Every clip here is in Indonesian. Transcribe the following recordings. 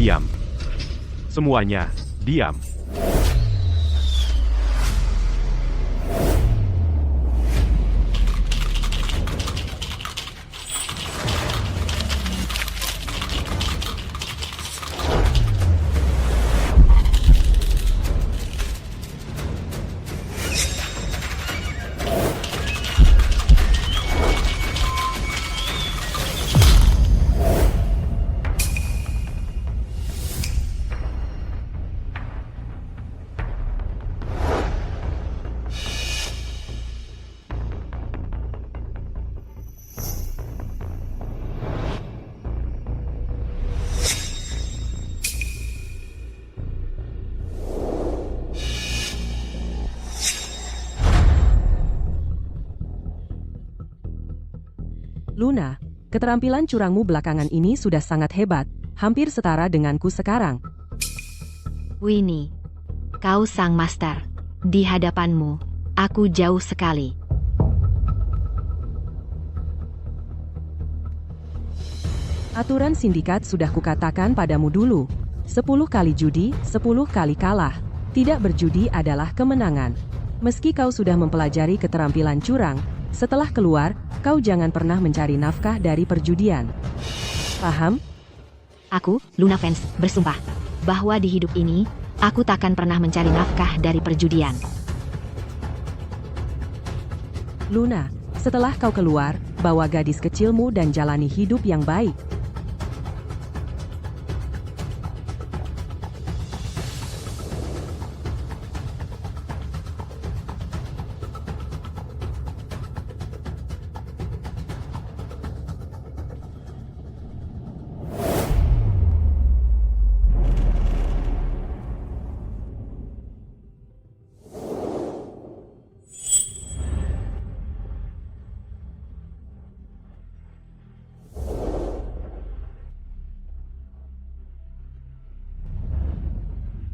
Diam. Semuanya, diam. Luna, keterampilan curangmu belakangan ini sudah sangat hebat, hampir setara denganku sekarang. Winnie, kau sang master. Di hadapanmu, aku jauh sekali. Aturan sindikat sudah kukatakan padamu dulu. 10 kali judi, 10 kali kalah. Tidak berjudi adalah kemenangan. Meski kau sudah mempelajari keterampilan curang, setelah keluar, kau jangan pernah mencari nafkah dari perjudian. Paham? Aku, Luna Fans, bersumpah bahwa di hidup ini, aku takkan pernah mencari nafkah dari perjudian. Luna, setelah kau keluar, bawa gadis kecilmu dan jalani hidup yang baik.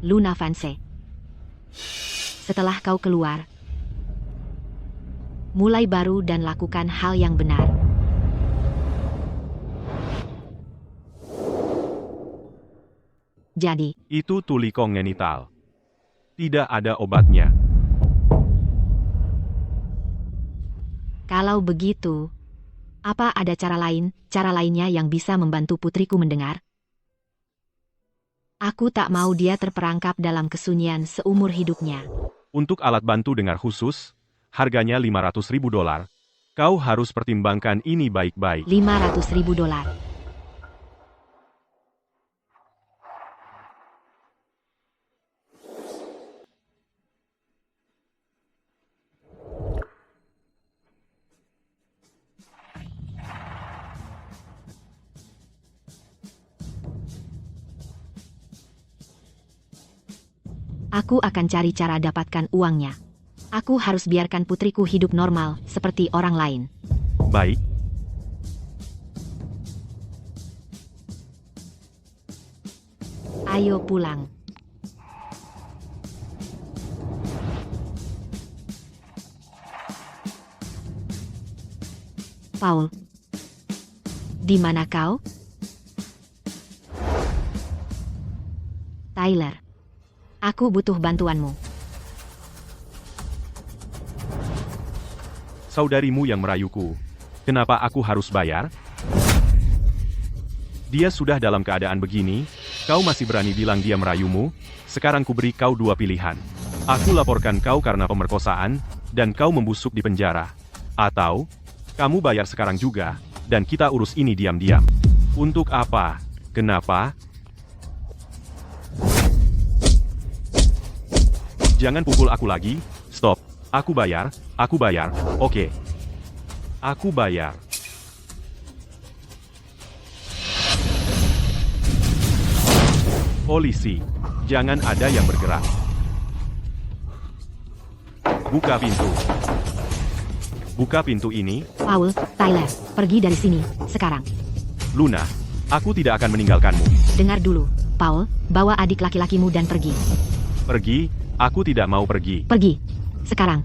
Luna Fanse. Setelah kau keluar, mulai baru dan lakukan hal yang benar. Jadi, Itu tuli kongenital. Tidak ada obatnya. kalau begitu, apa ada cara lainnya yang bisa membantu putriku mendengar? Aku tak mau dia terperangkap dalam kesunyian seumur hidupnya. Untuk alat bantu dengar khusus, harganya $500.000. Kau harus pertimbangkan ini baik-baik. $500.000. Aku akan cari cara dapatkan uangnya. Aku harus biarkan putriku hidup normal, seperti orang lain. Baik. Ayo pulang. Paul, di mana kau? Tyler, aku butuh bantuanmu. Saudarimu yang merayuku. Kenapa aku harus bayar? Dia sudah dalam keadaan begini, kau masih berani bilang dia merayumu? Sekarang ku beri kau dua pilihan. Aku laporkan kau karena pemerkosaan, dan kau membusuk di penjara. Atau, kamu bayar sekarang juga, dan kita urus ini diam-diam. Untuk apa? Kenapa? Jangan pukul aku lagi. Stop. Aku bayar, oke. Aku bayar. Polisi, jangan ada yang bergerak. Buka pintu. Buka pintu ini. Paul, Tyler, pergi dari sini, sekarang. Luna, aku tidak akan meninggalkanmu. Dengar dulu, Paul, bawa adik laki-lakimu dan pergi. Pergi, aku tidak mau pergi. Pergi, sekarang.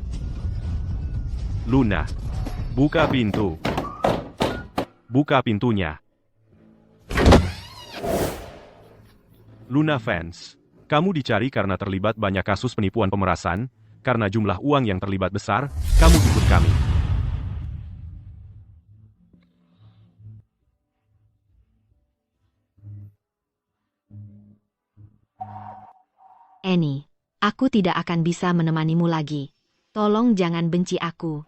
Luna, buka pintu. Buka pintunya. Luna fans, kamu dicari karena terlibat banyak kasus penipuan pemerasan, karena jumlah uang yang terlibat besar, kamu ikut kami. Annie, aku tidak akan bisa menemanimu lagi. Tolong jangan benci aku.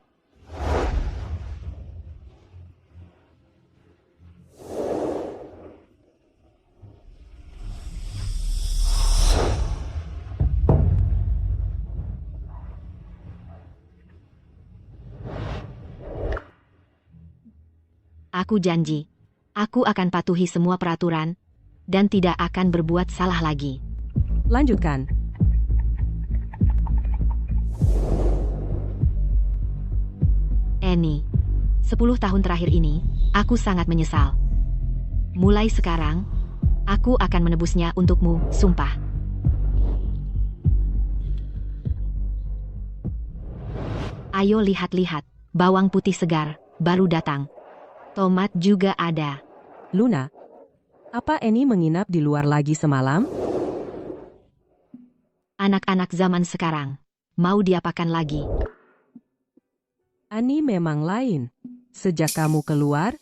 Aku janji, aku akan patuhi semua peraturan, dan tidak akan berbuat salah lagi. Lanjutkan. Annie, 10 tahun terakhir ini, aku sangat menyesal. Mulai sekarang, aku akan menebusnya untukmu, sumpah. Ayo lihat-lihat, bawang putih segar, baru datang. Tomat juga ada. Luna, apa Annie menginap di luar lagi semalam? Anak-anak zaman sekarang, mau diapakan lagi? Annie memang lain. Sejak kamu keluar,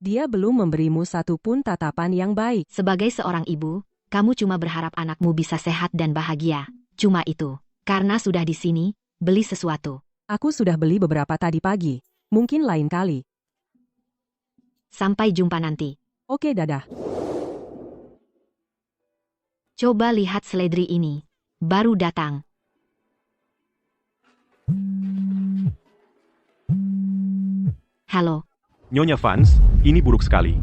dia belum memberimu satupun tatapan yang baik. Sebagai seorang ibu, kamu cuma berharap anakmu bisa sehat dan bahagia. Cuma itu. Karena sudah di sini, beli sesuatu. Aku sudah beli beberapa tadi pagi. Mungkin lain kali. Sampai jumpa nanti. Oke, dadah. Coba lihat seledri ini. Baru datang. Halo. Nyonya fans, ini buruk sekali.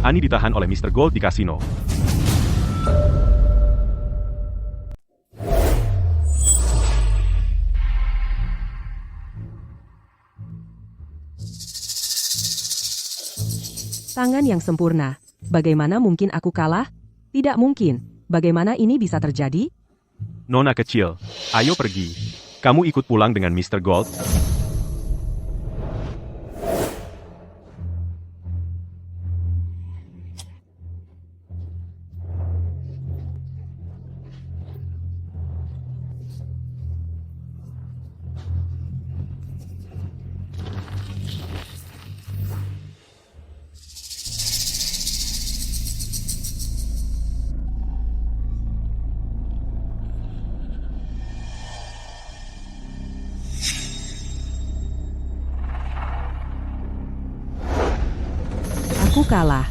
Annie ditahan oleh Mr. Gold di kasino. Tangan yang sempurna. Bagaimana mungkin aku kalah? Tidak mungkin. Bagaimana ini bisa terjadi? Nona kecil, ayo pergi. Kamu ikut pulang dengan Mr. Gold. Aku kalah.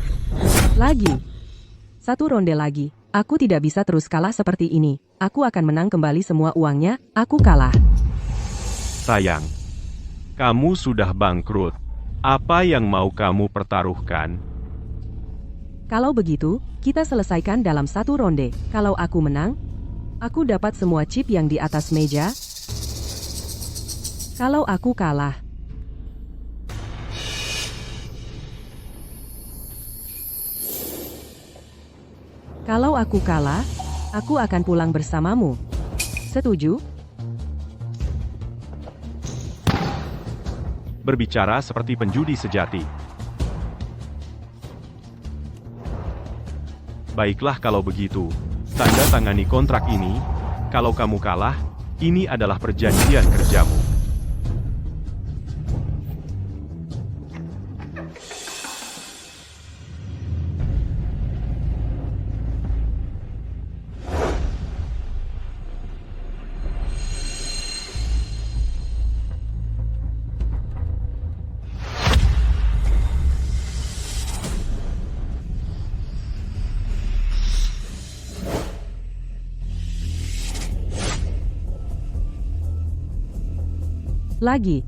Lagi. Satu ronde lagi. Aku tidak bisa terus kalah seperti ini. Aku akan menang kembali semua uangnya. Aku kalah. Sayang, kamu sudah bangkrut. Apa yang mau kamu pertaruhkan? Kalau begitu, kita selesaikan dalam satu ronde. Kalau aku menang, aku dapat semua chip yang di atas meja. Kalau aku kalah, aku akan pulang bersamamu. Setuju? Berbicara seperti penjudi sejati. Baiklah kalau begitu, tanda tangani kontrak ini. Kalau kamu kalah, ini adalah perjanjian kerjamu. Lagi.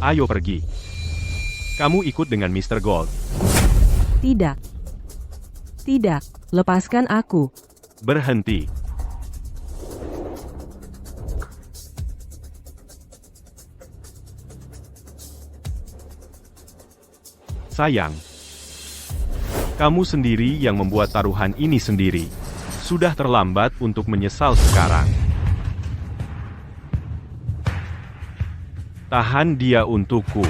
Ayo pergi. Kamu ikut dengan Mr. Gold. Tidak. Tidak. Lepaskan aku. Berhenti. Sayang. Kamu sendiri yang membuat taruhan ini sendiri. Sudah terlambat untuk menyesal sekarang. Tahan dia untukku.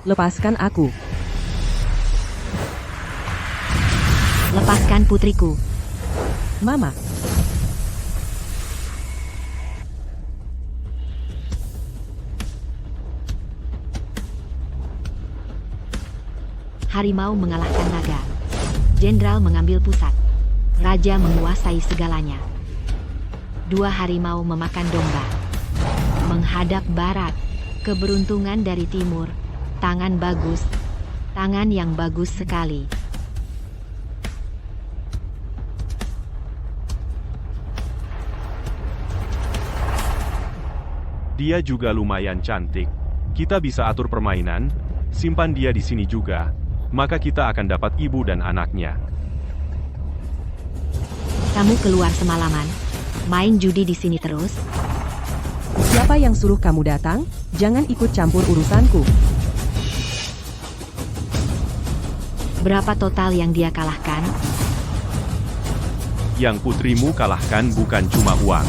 lepaskan aku. Lepaskan putriku. Mama. Harimau mengalahkan naga. Jenderal mengambil pusat. Raja menguasai segalanya. Dua harimau memakan domba. Menghadap barat. Keberuntungan dari timur. Tangan bagus. Tangan yang bagus sekali. Dia juga lumayan cantik. Kita bisa atur permainan, simpan dia di sini juga. Maka kita akan dapat ibu dan anaknya. Kamu keluar semalaman. Main judi di sini terus. Siapa yang suruh kamu datang? Jangan ikut campur urusanku. Berapa total yang dia kalahkan? Yang putrimu kalahkan bukan cuma uang.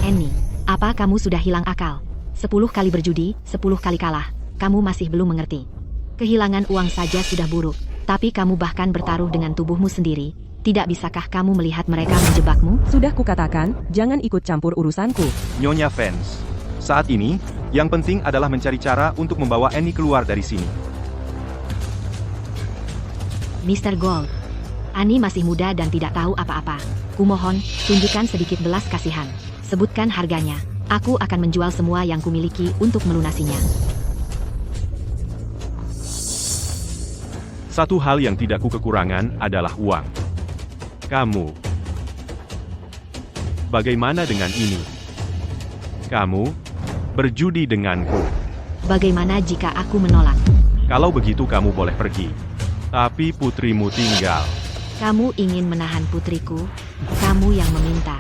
Annie, apa kamu sudah hilang akal? 10 kali berjudi, 10 kali kalah. Kamu masih belum mengerti. Kehilangan uang saja sudah buruk. Tapi kamu bahkan bertaruh dengan tubuhmu sendiri. Tidak bisakah kamu melihat mereka menjebakmu? Sudah kukatakan, jangan ikut campur urusanku. Nyonya Vance, saat ini, yang penting adalah mencari cara untuk membawa Annie keluar dari sini. Mr. Gold, Annie masih muda dan tidak tahu apa-apa. Kumohon, tunjukkan sedikit belas kasihan. Sebutkan harganya. Aku akan menjual semua yang kumiliki untuk melunasinya. Satu hal yang tidak ku kekurangan adalah uang. Kamu. Bagaimana dengan ini? Kamu berjudi denganku. Bagaimana jika aku menolak? Kalau begitu kamu boleh pergi. Tapi putrimu tinggal. Kamu ingin menahan putriku? Kamu yang meminta.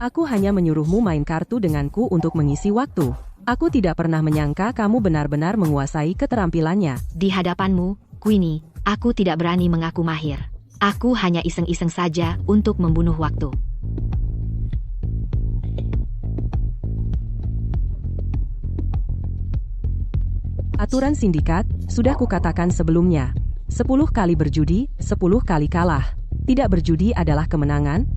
Aku hanya menyuruhmu main kartu denganku untuk mengisi waktu. Aku tidak pernah menyangka kamu benar-benar menguasai keterampilannya. Di hadapanmu, Queenie, aku tidak berani mengaku mahir. Aku hanya iseng-iseng saja untuk membunuh waktu. Aturan sindikat, sudah kukatakan sebelumnya. 10 kali berjudi, 10 kali kalah. Tidak berjudi adalah kemenangan.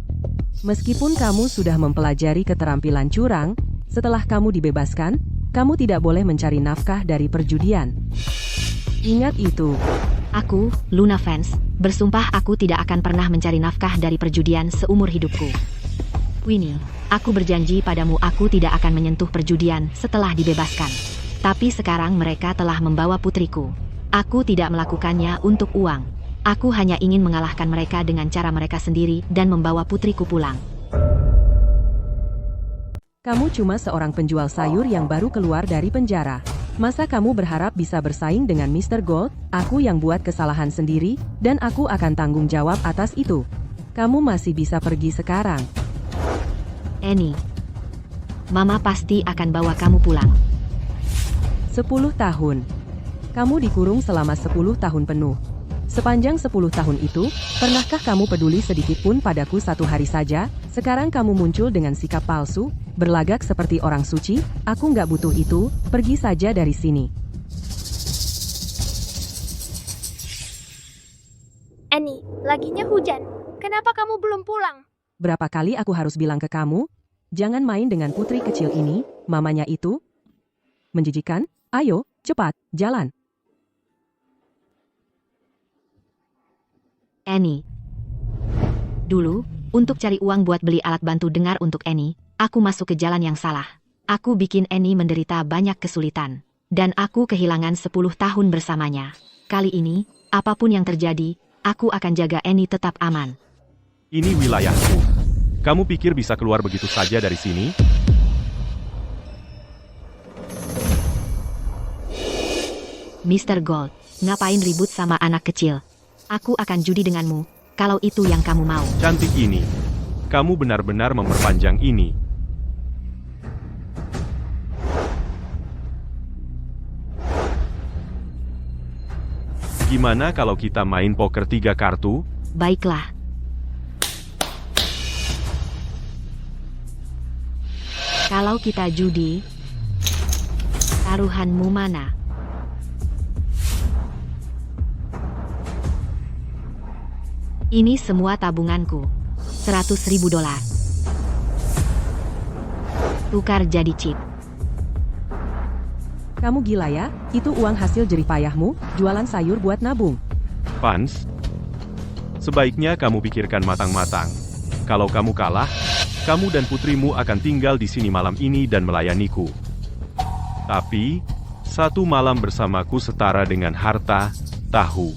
Meskipun kamu sudah mempelajari keterampilan curang, setelah kamu dibebaskan, kamu tidak boleh mencari nafkah dari perjudian. Ingat itu. Aku, Luna Vance, bersumpah aku tidak akan pernah mencari nafkah dari perjudian seumur hidupku. Queenie, aku berjanji padamu aku tidak akan menyentuh perjudian setelah dibebaskan. Tapi sekarang mereka telah membawa putriku. Aku tidak melakukannya untuk uang. Aku hanya ingin mengalahkan mereka dengan cara mereka sendiri dan membawa putriku pulang. Kamu cuma seorang penjual sayur yang baru keluar dari penjara. Masa kamu berharap bisa bersaing dengan Mr. Gold? Aku yang buat kesalahan sendiri, dan aku akan tanggung jawab atas itu. Kamu masih bisa pergi sekarang. Annie, Mama pasti akan bawa kamu pulang. 10 tahun. Kamu dikurung selama 10 tahun penuh. Sepanjang 10 tahun itu, pernahkah kamu peduli sedikitpun padaku satu hari saja? Sekarang kamu muncul dengan sikap palsu, berlagak seperti orang suci. Aku nggak butuh itu, pergi saja dari sini. Annie, laginya hujan. Kenapa kamu belum pulang? Berapa kali aku harus bilang ke kamu? Jangan main dengan putri kecil ini, mamanya itu. Menjijikan? Ayo, cepat, jalan. Annie. Dulu, untuk cari uang buat beli alat bantu dengar untuk Annie, aku masuk ke jalan yang salah. Aku bikin Annie menderita banyak kesulitan. Dan aku kehilangan 10 tahun bersamanya. Kali ini, apapun yang terjadi, aku akan jaga Annie tetap aman. Ini wilayahku. Kamu pikir bisa keluar begitu saja dari sini? Mr. Gold, ngapain ribut sama anak kecil? Aku akan judi denganmu, kalau itu yang kamu mau. Cantik ini. Kamu benar-benar memperpanjang ini. Gimana kalau kita main poker 3 kartu? Baiklah. Kalau kita judi, taruhanmu mana? Ini semua tabunganku. $100.000. Tukar jadi chip. Kamu gila ya? Itu uang hasil jerih payahmu, jualan sayur buat nabung. Vance, sebaiknya kamu pikirkan matang-matang. Kalau kamu kalah, kamu dan putrimu akan tinggal di sini malam ini dan melayaniku. Tapi, 1 malam bersamaku setara dengan harta, tahu.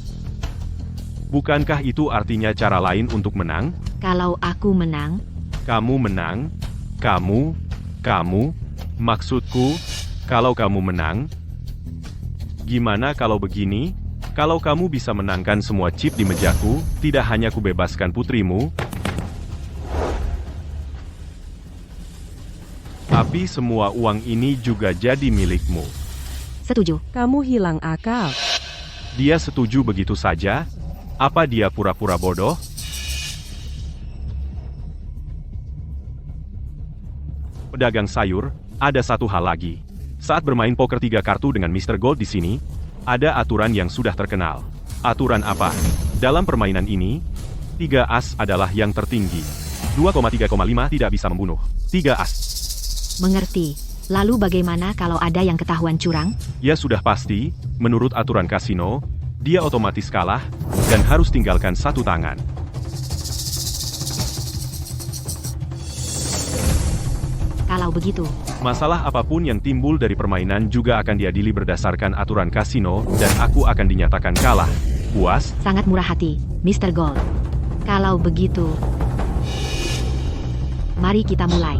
Bukankah itu artinya cara lain untuk menang? Kalau aku menang, Kamu menang, maksudku, kalau kamu menang. Gimana kalau begini? Kalau kamu bisa menangkan semua chip di mejaku, tidak hanya kubebaskan putrimu, tapi semua uang ini juga jadi milikmu. setuju. Kamu hilang akal. Dia setuju begitu saja? Apa dia pura-pura bodoh? Pedagang sayur, ada satu hal lagi. Saat bermain poker 3 kartu dengan Mr. Gold di sini, ada aturan yang sudah terkenal. Aturan apa? Dalam permainan ini, 3 as adalah yang tertinggi. 2,3,5 tidak bisa membunuh. 3 as. Mengerti. Lalu bagaimana kalau ada yang ketahuan curang? Ya sudah pasti, menurut aturan kasino, dia otomatis kalah, dan harus tinggalkan 1 tangan. Kalau begitu, Masalah apapun yang timbul dari permainan juga akan diadili berdasarkan aturan kasino, dan aku akan dinyatakan kalah. Puas? sangat murah hati, Mr. Gold. Kalau begitu, mari kita mulai.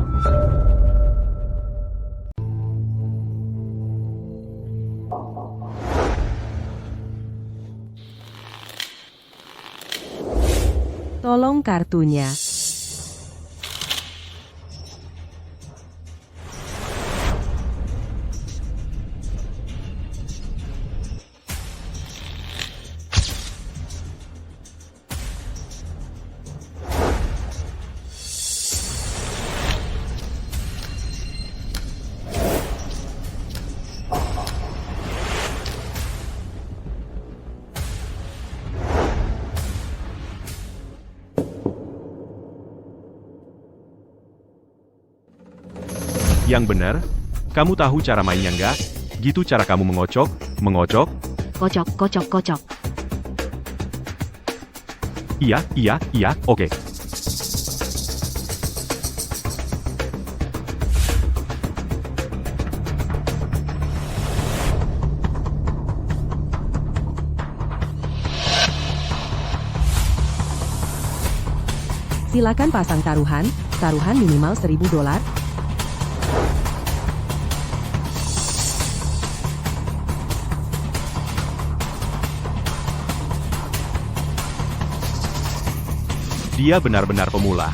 Tolong kartunya. Yang benar? Kamu tahu cara mainnya nggak? Gitu cara kamu mengocok? Kocok, kocok, kocok. Iya, oke. Silakan pasang taruhan minimal $1.000. Dia benar-benar pemula.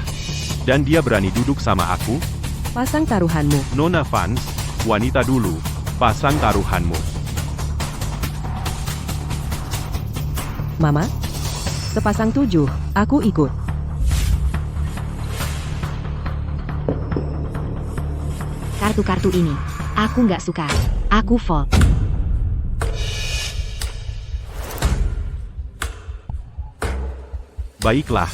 Dan dia berani duduk sama aku? Pasang taruhanmu. Nona Vance, wanita dulu. Pasang taruhanmu. Mama? Sepasang 7, aku ikut. Kartu-kartu ini, aku nggak suka. Aku fold. Baiklah.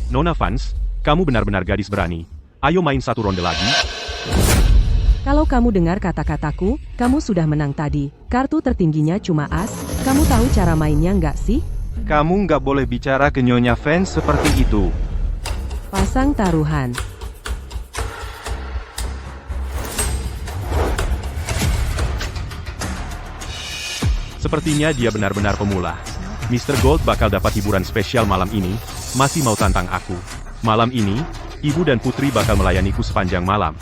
Nona Vance, kamu benar-benar gadis berani. Ayo main 1 ronde lagi. Kalau kamu dengar kata-kataku, kamu sudah menang tadi. Kartu tertingginya cuma as. Kamu tahu cara mainnya nggak sih? Kamu nggak boleh bicara ke Nyonya Vance seperti itu. Pasang taruhan. Sepertinya dia benar-benar pemula. Mr. Gold bakal dapat hiburan spesial malam ini. Masih mau tantang aku? Malam ini, ibu dan putri bakal melayaniku sepanjang malam.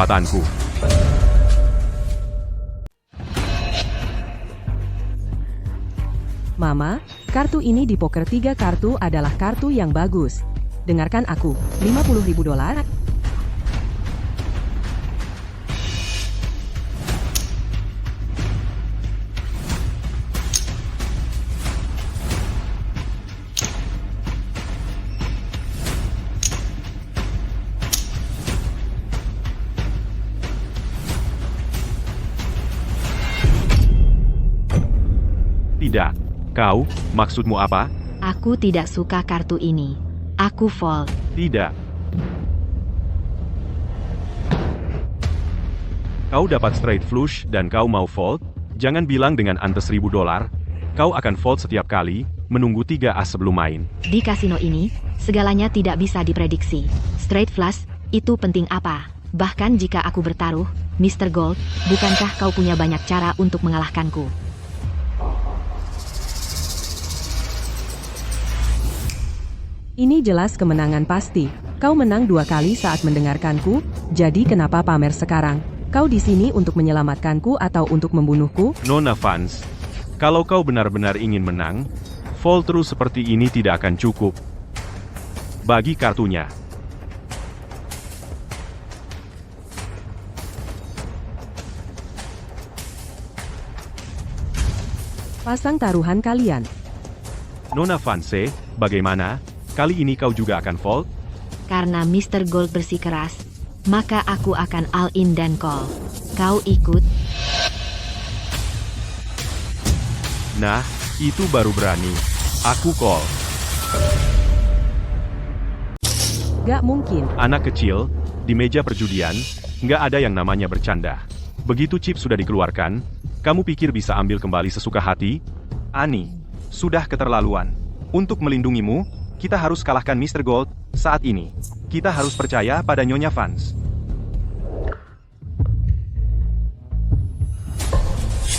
kesempatanku. Mama, kartu ini di poker 3 kartu adalah kartu yang bagus. Dengarkan aku, $50.000. Tidak. Kau, maksudmu apa? Aku tidak suka kartu ini. Aku fold. Tidak. Kau dapat straight flush dan kau mau fold? Jangan bilang dengan ante $1.000. Kau akan fold setiap kali, menunggu 3 as sebelum main. Di kasino ini, segalanya tidak bisa diprediksi. Straight flush, itu penting apa? Bahkan jika aku bertaruh, Mr. Gold, bukankah kau punya banyak cara untuk mengalahkanku? Ini jelas kemenangan pasti. Kau menang 2 kali saat mendengarkanku, jadi kenapa pamer sekarang? Kau di sini untuk menyelamatkanku atau untuk membunuhku? Nona Fans, kalau kau benar-benar ingin menang, fold terus seperti ini tidak akan cukup. Bagi kartunya. Pasang taruhan kalian. Nona Fanse, bagaimana? Kali ini kau juga akan fold? Karena Mr. Gold bersikeras, maka aku akan all in dan call. Kau ikut? Nah, itu baru berani. Aku call. Gak mungkin. Anak kecil, di meja perjudian, nggak ada yang namanya bercanda. Begitu chip sudah dikeluarkan, kamu pikir bisa ambil kembali sesuka hati? Ani, sudah keterlaluan. Untuk melindungimu, kita harus kalahkan Mr. Gold saat ini. Kita harus percaya pada Nyonya Fans.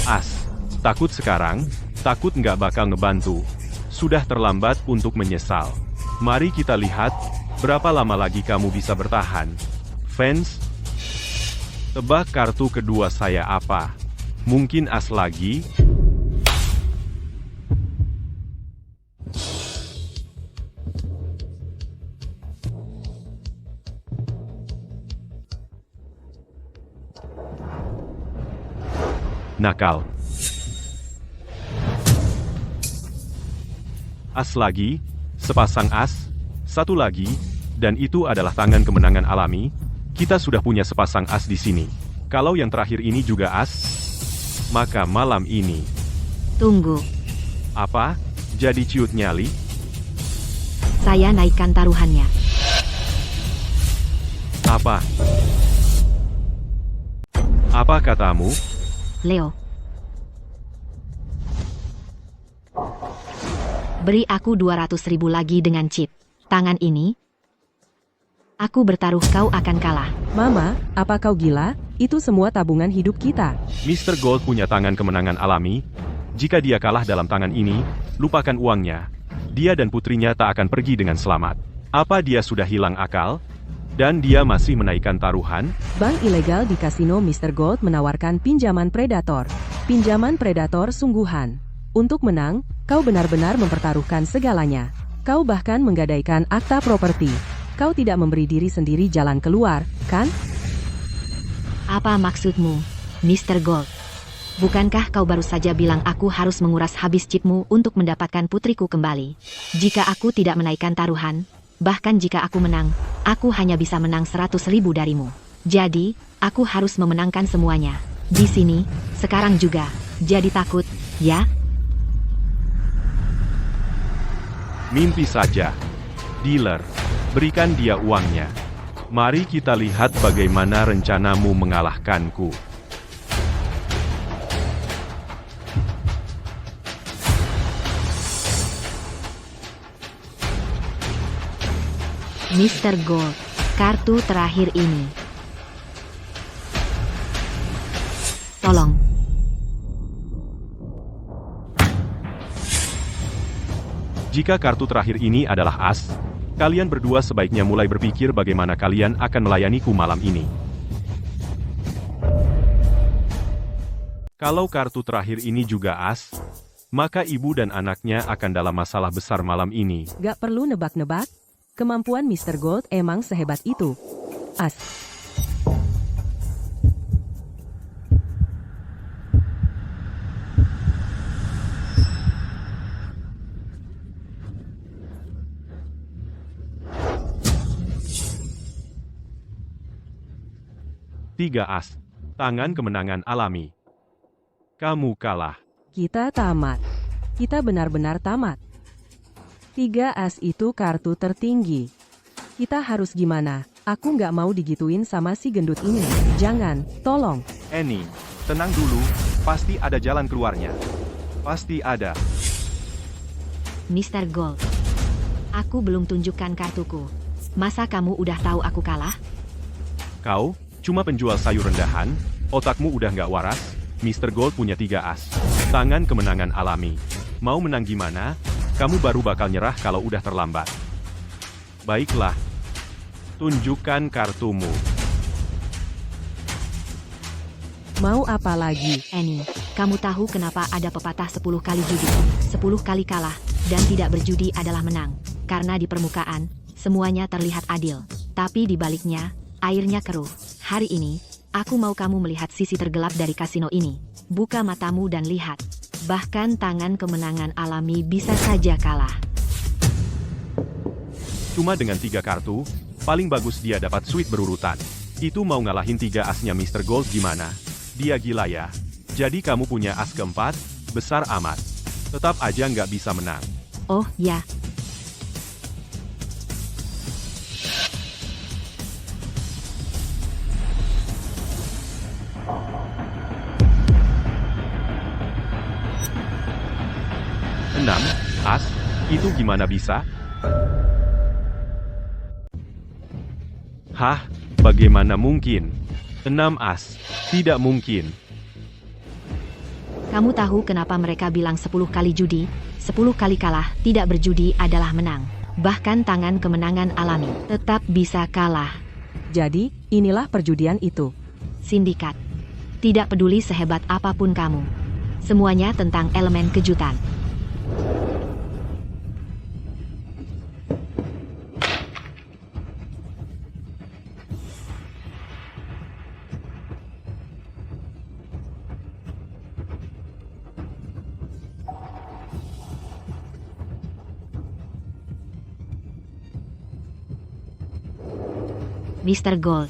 As, takut sekarang, takut nggak bakal ngebantu. Sudah terlambat untuk menyesal. Mari kita lihat, berapa lama lagi kamu bisa bertahan. Fans, tebak kartu kedua saya apa? Mungkin as lagi? Nakal. As lagi, sepasang as, satu lagi, dan itu adalah tangan kemenangan alami. Kita sudah punya sepasang as di sini. Kalau yang terakhir ini juga as, maka malam ini. Tunggu, Apa? Jadi ciut nyali? saya naikkan taruhannya. Apa? Apa katamu? Leo. Beri aku 200.000 lagi dengan chip. Tangan ini. Aku bertaruh kau akan kalah. Mama, apa kau gila? Itu semua tabungan hidup kita. Mr. Gold punya tangan kemenangan alami. Jika dia kalah dalam tangan ini, lupakan uangnya. Dia dan putrinya tak akan pergi dengan selamat. Apa dia sudah hilang akal? Dan dia masih menaikkan taruhan? Bank ilegal di kasino Mr. Gold menawarkan pinjaman predator. Pinjaman predator sungguhan. Untuk menang, kau benar-benar mempertaruhkan segalanya. Kau bahkan menggadaikan akta properti. Kau tidak memberi diri sendiri jalan keluar, kan? Apa maksudmu, Mr. Gold? Bukankah kau baru saja bilang aku harus menguras habis chipmu untuk mendapatkan putriku kembali? Jika aku tidak menaikkan taruhan, bahkan jika aku menang, aku hanya bisa menang 100.000 darimu. Jadi, aku harus memenangkan semuanya. Di sini, sekarang juga. Jadi takut, ya? Mimpi saja. Dealer, berikan dia uangnya. Mari kita lihat bagaimana rencanamu mengalahkanku. Mr. Gold, kartu terakhir ini. Tolong. Jika kartu terakhir ini adalah as, kalian berdua sebaiknya mulai berpikir bagaimana kalian akan melayaniku malam ini. Kalau kartu terakhir ini juga as, maka ibu dan anaknya akan dalam masalah besar malam ini. Gak perlu nebak-nebak. Kemampuan Mr. Gold emang sehebat itu. As. Tiga as. Tangan kemenangan alami. Kamu kalah. Kita tamat. Kita benar-benar tamat. 3 as itu kartu tertinggi. Kita harus gimana? Aku nggak mau digituin sama si gendut ini. Jangan, tolong. Annie, tenang dulu, pasti ada jalan keluarnya. Pasti ada. Mr. Gold. Aku belum tunjukkan kartuku. Masa kamu udah tahu aku kalah? Kau, cuma penjual sayur rendahan, otakmu udah nggak waras, Mr. Gold punya 3 as. Tangan kemenangan alami. Mau menang gimana? Kamu baru bakal nyerah kalau udah terlambat. Baiklah. Tunjukkan kartumu. Mau apa lagi? Annie, kamu tahu kenapa ada pepatah 10 kali judi, 10 kali kalah, dan tidak berjudi adalah menang. Karena di permukaan, semuanya terlihat adil. Tapi di baliknya, airnya keruh. Hari ini, aku mau kamu melihat sisi tergelap dari kasino ini. Buka matamu dan lihat. Bahkan tangan kemenangan alami bisa saja kalah. Cuma dengan 3 kartu, paling bagus dia dapat suite berurutan. Itu mau ngalahin 3 asnya Mr. Gold gimana? Dia gila ya. Jadi kamu punya as keempat, besar amat. Tetap aja nggak bisa menang. Oh, ya. Enam, as, itu gimana bisa? Hah, bagaimana mungkin? 6 as, tidak mungkin. Kamu tahu kenapa mereka bilang 10 kali judi, 10 kali kalah, tidak berjudi adalah menang. Bahkan tangan kemenangan alami tetap bisa kalah. Jadi, inilah perjudian itu. Sindikat. Tidak peduli sehebat apapun kamu. Semuanya tentang elemen kejutan. Mr. Gold.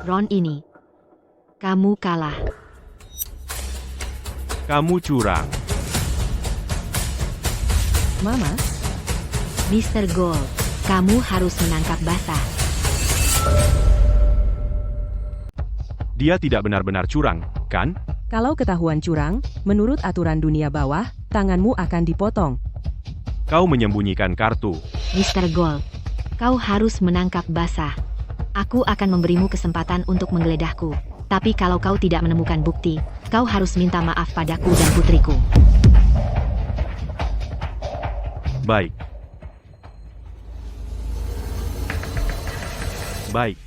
Round ini, kamu kalah. Kamu curang. Mama, Mr. Gold, kamu harus menangkap basah. Dia tidak benar-benar curang, kan? kalau ketahuan curang, menurut aturan dunia bawah, tanganmu akan dipotong. Kau menyembunyikan kartu. Mr. Gold, kau harus menangkap basah. Aku akan memberimu kesempatan untuk menggeledahku. Tapi kalau kau tidak menemukan bukti, kau harus minta maaf padaku dan putriku. Baik. Baik.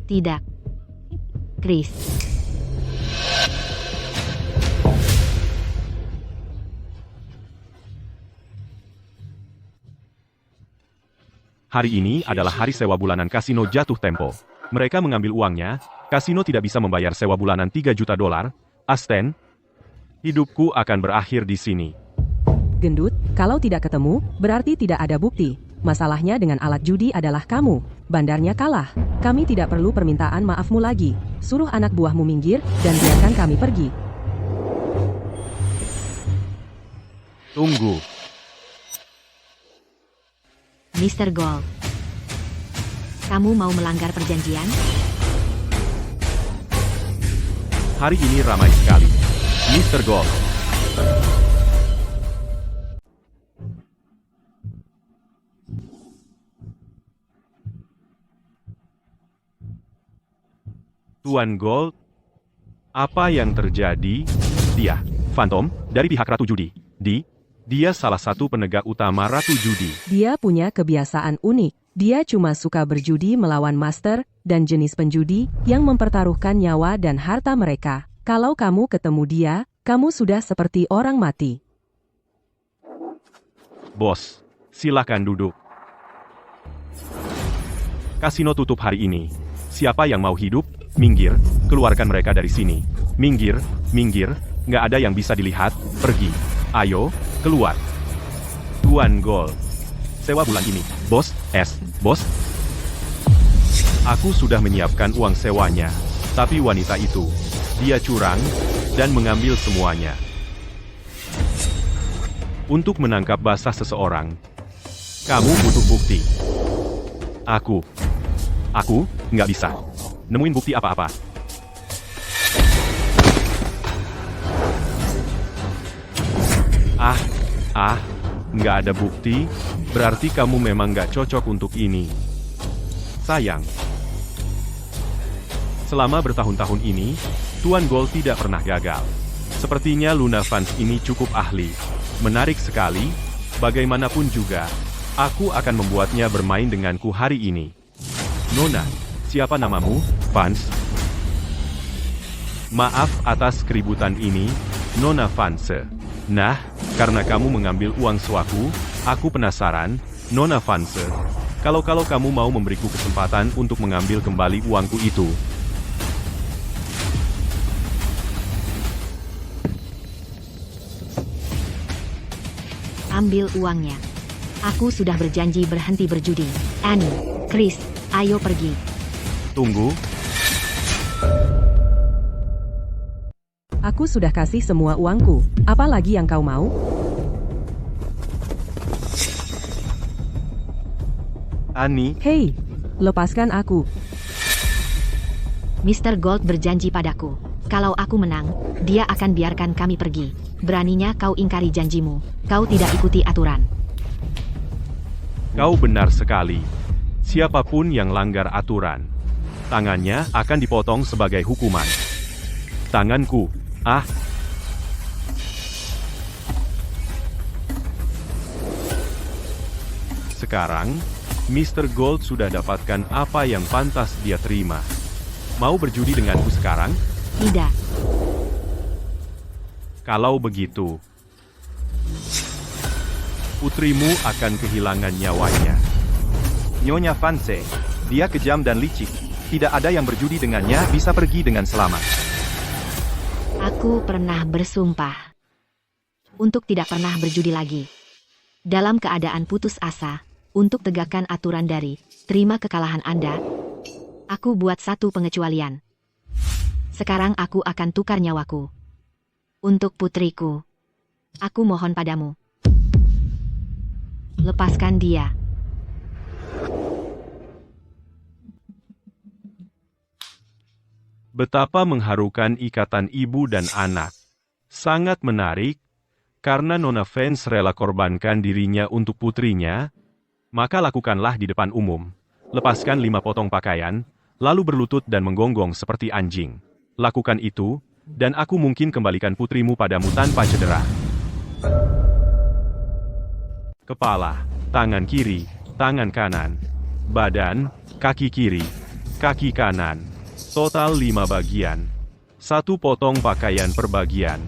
Tidak. Chris. Hari ini adalah hari sewa bulanan kasino jatuh tempo. Mereka mengambil uangnya, kasino tidak bisa membayar sewa bulanan 3 juta dolar. Asten, hidupku akan berakhir di sini. Gendut, kalau tidak ketemu, berarti tidak ada bukti. Masalahnya dengan alat judi adalah kamu. Bandarnya kalah. Kami tidak perlu permintaan maafmu lagi. Suruh anak buahmu minggir, dan biarkan kami pergi. Mr. Gold. Kamu mau melanggar perjanjian? Hari ini ramai sekali. Mr. Gold. Tuan Gold, apa yang terjadi? Dia, Phantom, dari pihak Ratu Judi. Dia salah satu penegak utama Ratu Judi. Dia punya kebiasaan unik. Dia cuma suka berjudi melawan master dan jenis penjudi yang mempertaruhkan nyawa dan harta mereka. Kalau kamu ketemu dia, kamu sudah seperti orang mati. Bos, silakan duduk. Kasino tutup hari ini. Siapa yang mau hidup? Minggir, keluarkan mereka dari sini. Minggir, nggak ada yang bisa dilihat, pergi. Ayo, keluar. Tuan Gold. Sewa bulan ini. Bos. Aku sudah menyiapkan uang sewanya. Tapi wanita itu, dia curang, dan mengambil semuanya. Untuk menangkap basah seseorang, kamu butuh bukti. Aku nggak bisa nemuin bukti apa-apa. Nggak ada bukti, berarti kamu memang nggak cocok untuk ini. Sayang. Selama bertahun-tahun ini, Tuan Gold tidak pernah gagal. Sepertinya Luna Fans ini cukup ahli. Menarik sekali, bagaimanapun juga, aku akan membuatnya bermain denganku hari ini. Nona, siapa namamu, Fans? Maaf atas keributan ini, Nona Fanse. Nah, karena kamu mengambil uang suaku, aku penasaran, Nona Fanse. Kalau kamu mau memberiku kesempatan untuk mengambil kembali uangku itu. Ambil uangnya. Aku sudah berjanji berhenti berjudi. Annie, Chris, ayo pergi. Tunggu. Aku sudah kasih semua uangku. Apa lagi yang kau mau? Annie, Hei, lepaskan aku. Mr. Gold berjanji padaku. Kalau aku menang, dia akan biarkan kami pergi. Beraninya kau ingkari janjimu. Kau tidak ikuti aturan. Kau benar sekali. Siapapun yang langgar aturan, tangannya akan dipotong sebagai hukuman. Tanganku. Sekarang, Mr. Gold sudah dapatkan apa yang pantas dia terima. Mau berjudi denganku sekarang? Tidak. Kalau begitu, putrimu akan kehilangan nyawanya. Nyonya Fanse, dia kejam dan licik. Tidak ada yang berjudi dengannya bisa pergi dengan selamat. Aku pernah bersumpah untuk tidak pernah berjudi lagi. Dalam keadaan putus asa, untuk tegakkan aturan dari terima kekalahan Anda, aku buat satu pengecualian. Sekarang aku akan tukar nyawaku. Untuk putriku, aku mohon padamu. Lepaskan dia. Betapa mengharukan ikatan ibu dan anak. Sangat menarik, karena Nona Fans rela korbankan dirinya untuk putrinya, maka lakukanlah di depan umum. Lepaskan 5 potong pakaian, lalu berlutut dan menggonggong seperti anjing. Lakukan itu, dan aku mungkin kembalikan putrimu padamu tanpa cedera. Kepala, tangan kiri, tangan kanan, badan, kaki kiri, kaki kanan. Total 5 bagian. 1 potong pakaian per bagian.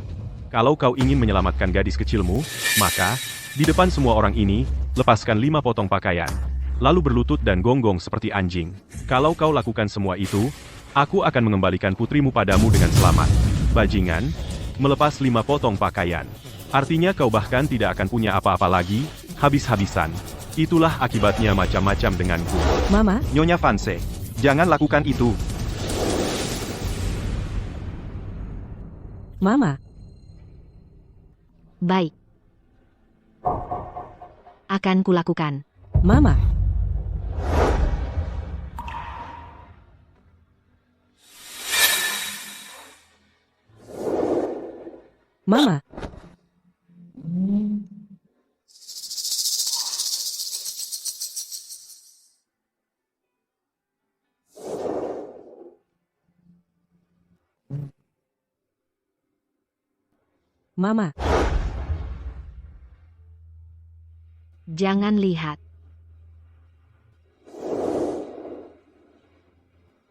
Kalau kau ingin menyelamatkan gadis kecilmu, maka, di depan semua orang ini, lepaskan 5 potong pakaian. Lalu berlutut dan gonggong seperti anjing. Kalau kau lakukan semua itu, aku akan mengembalikan putrimu padamu dengan selamat. Bajingan, melepas 5 potong pakaian. Artinya kau bahkan tidak akan punya apa-apa lagi, habis-habisan. Itulah akibatnya macam-macam denganku. Mama, Nyonya Fanse, jangan lakukan itu. Mama. Baik. Akan kulakukan. Mama. Mama, Mama, Jangan lihat.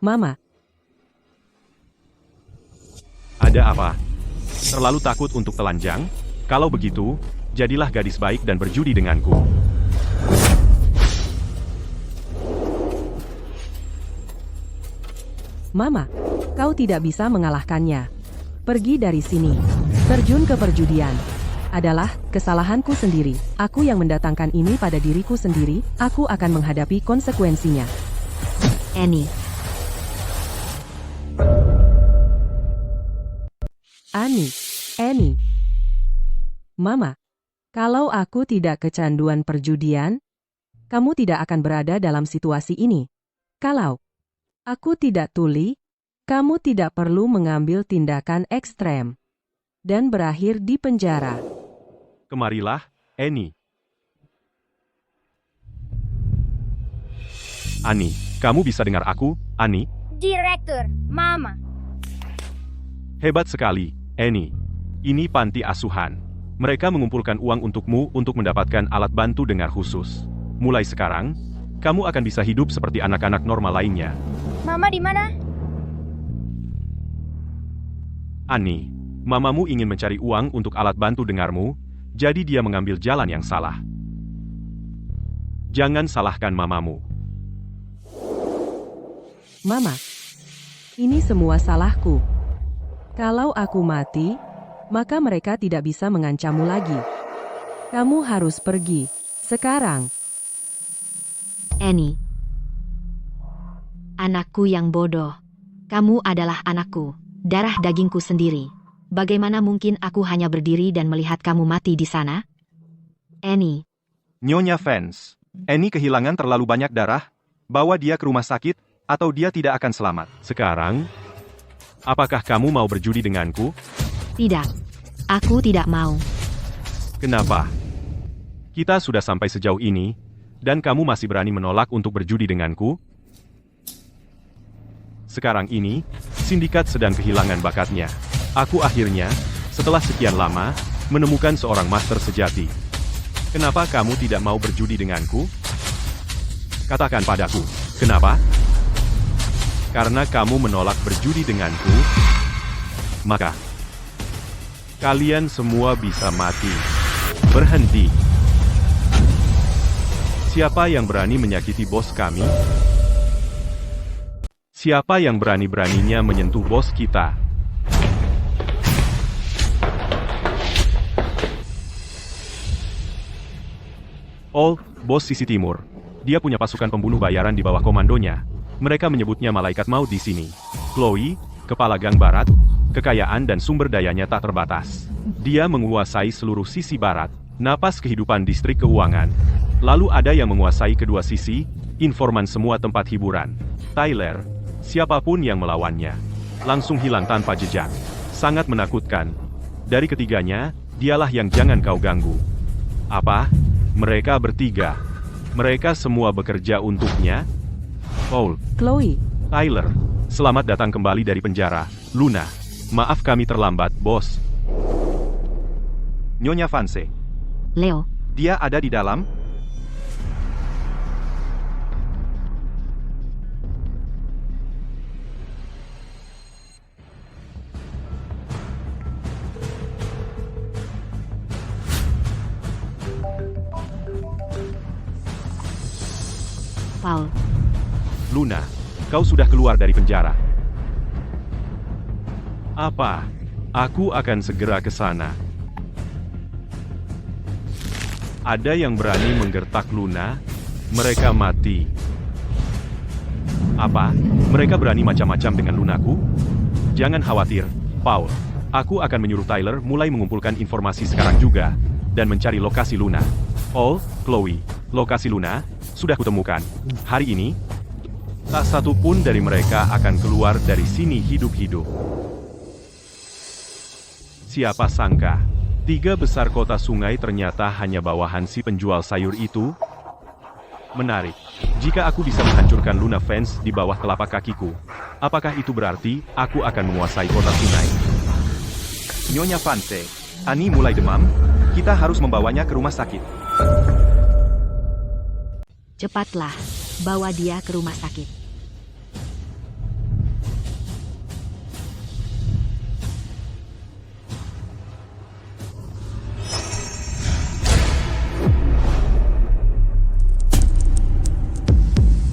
Mama, Ada apa? Terlalu takut untuk telanjang? Kalau begitu, jadilah gadis baik dan berjudi denganku. Mama, kau tidak bisa mengalahkannya. Pergi dari sini. Terjun ke perjudian. Adalah kesalahanku sendiri. Aku yang mendatangkan ini pada diriku sendiri. Aku akan menghadapi konsekuensinya. Annie, Annie. Mama, kalau aku tidak kecanduan perjudian, kamu tidak akan berada dalam situasi ini. Kalau aku tidak tuli, kamu tidak perlu mengambil tindakan ekstrem dan berakhir di penjara. Kemarilah, Annie. Annie, kamu bisa dengar aku, Annie? Direktur, Mama. Hebat sekali, Annie. Ini panti asuhan. Mereka mengumpulkan uang untukmu untuk mendapatkan alat bantu dengar khusus. Mulai sekarang, kamu akan bisa hidup seperti anak-anak normal lainnya. Mama di mana? Annie, mamamu ingin mencari uang untuk alat bantu dengarmu, jadi dia mengambil jalan yang salah. Jangan salahkan mamamu. Mama, ini semua salahku. Kalau aku mati, maka mereka tidak bisa mengancammu lagi. Kamu harus pergi sekarang. Annie. Anakku yang bodoh. Kamu adalah anakku, darah dagingku sendiri. Bagaimana mungkin aku hanya berdiri dan melihat kamu mati di sana? Annie, Nyonya Vance, Annie kehilangan terlalu banyak darah. Bawa dia ke rumah sakit, atau dia tidak akan selamat. Sekarang, apakah kamu mau berjudi denganku? tidak. Aku tidak mau. Kenapa? Kita sudah sampai sejauh ini, dan kamu masih berani menolak untuk berjudi denganku? Sekarang ini, sindikat sedang kehilangan bakatnya. Aku akhirnya, setelah sekian lama, menemukan seorang master sejati. Kenapa kamu tidak mau berjudi denganku? Katakan padaku, kenapa? Karena kamu menolak berjudi denganku, maka kalian semua bisa mati. Berhenti. Siapa yang berani menyakiti bos kami? Siapa yang berani-beraninya menyentuh bos kita? Oh, bos sisi timur. Dia punya pasukan pembunuh bayaran di bawah komandonya. Mereka menyebutnya malaikat maut di sini. Chloe, kepala gang barat, kekayaan dan sumber dayanya tak terbatas. Dia menguasai seluruh sisi barat, napas kehidupan distrik keuangan. Lalu ada yang menguasai kedua sisi, informan semua tempat hiburan. Tyler, siapapun yang melawannya, langsung hilang tanpa jejak. Sangat menakutkan. Dari ketiganya, dialah yang jangan kau ganggu. Apa? Mereka bertiga. Mereka semua bekerja untuknya? Paul, Chloe, Tyler, selamat datang kembali dari penjara. Luna, maaf kami terlambat, bos. Nyonya Vance, Leo, dia ada di dalam? Paul, Luna, kau sudah keluar dari penjara. Apa? Aku akan segera ke sana. Ada yang berani menggertak Luna? Mereka mati. Apa? Mereka berani macam-macam dengan Lunaku? Jangan khawatir, Paul. Aku akan menyuruh Tyler mulai mengumpulkan informasi sekarang juga, dan mencari lokasi Luna. Oh, Chloe, lokasi Luna sudah kutemukan. Hari ini, tak satu pun dari mereka akan keluar dari sini hidup-hidup. Siapa sangka, 3 besar kota sungai ternyata hanya bawahan si penjual sayur itu? Menarik. Jika aku bisa menghancurkan Luna Fence di bawah telapak kakiku, apakah itu berarti aku akan menguasai kota sungai? Nyonya Vance, Annie mulai demam. Kita harus membawanya ke rumah sakit. Cepatlah, bawa dia ke rumah sakit.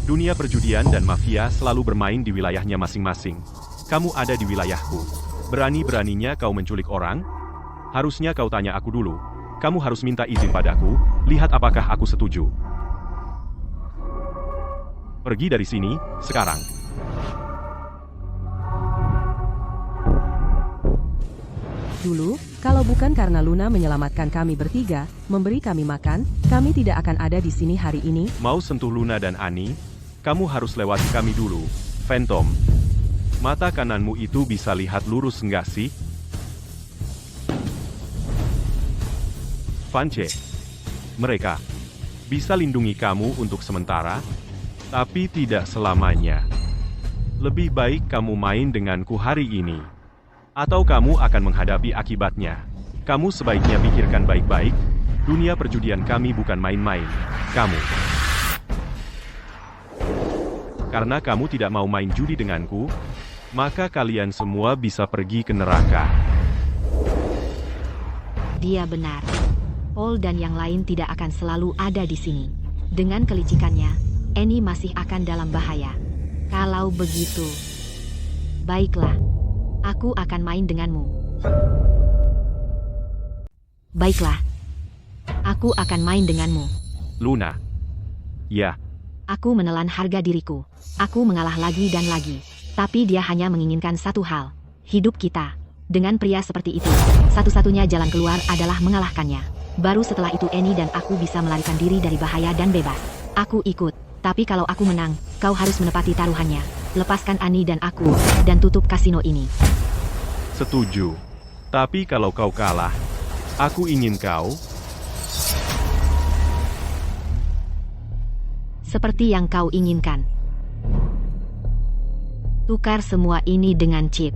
Dunia perjudian dan mafia selalu bermain di wilayahnya masing-masing. Kamu ada di wilayahku. Berani-beraninya kau menculik orang? Harusnya kau tanya aku dulu. Kamu harus minta izin padaku, lihat apakah aku setuju. Pergi dari sini, sekarang. Dulu, kalau bukan karena Luna menyelamatkan kami bertiga, memberi kami makan, kami tidak akan ada di sini hari ini. Mau sentuh Luna dan Annie? Kamu harus lewati kami dulu, Phantom. Mata kananmu itu bisa lihat lurus enggak sih? Vance. Mereka bisa lindungi kamu untuk sementara, tapi tidak selamanya. Lebih baik kamu main denganku hari ini, atau kamu akan menghadapi akibatnya. Kamu sebaiknya pikirkan baik-baik, dunia perjudian kami bukan main-main. Karena kamu tidak mau main judi denganku, maka kalian semua bisa pergi ke neraka. Dia benar. Paul dan yang lain tidak akan selalu ada di sini. Dengan kelicikannya, Annie masih akan dalam bahaya. Kalau begitu, baiklah. Aku akan main denganmu. Baiklah. Aku akan main denganmu. Luna. Ya. Aku menelan harga diriku. Aku mengalah lagi dan lagi. Tapi dia hanya menginginkan satu hal. Hidup kita. Dengan pria seperti itu, satu-satunya jalan keluar adalah mengalahkannya. Baru setelah itu Annie dan aku bisa melarikan diri dari bahaya dan bebas. Aku ikut. Tapi kalau aku menang, kau harus menepati taruhannya. Lepaskan Annie dan aku, dan tutup kasino ini. Setuju. Tapi kalau kau kalah, aku ingin kau... Seperti yang kau inginkan. Tukar semua ini dengan chip.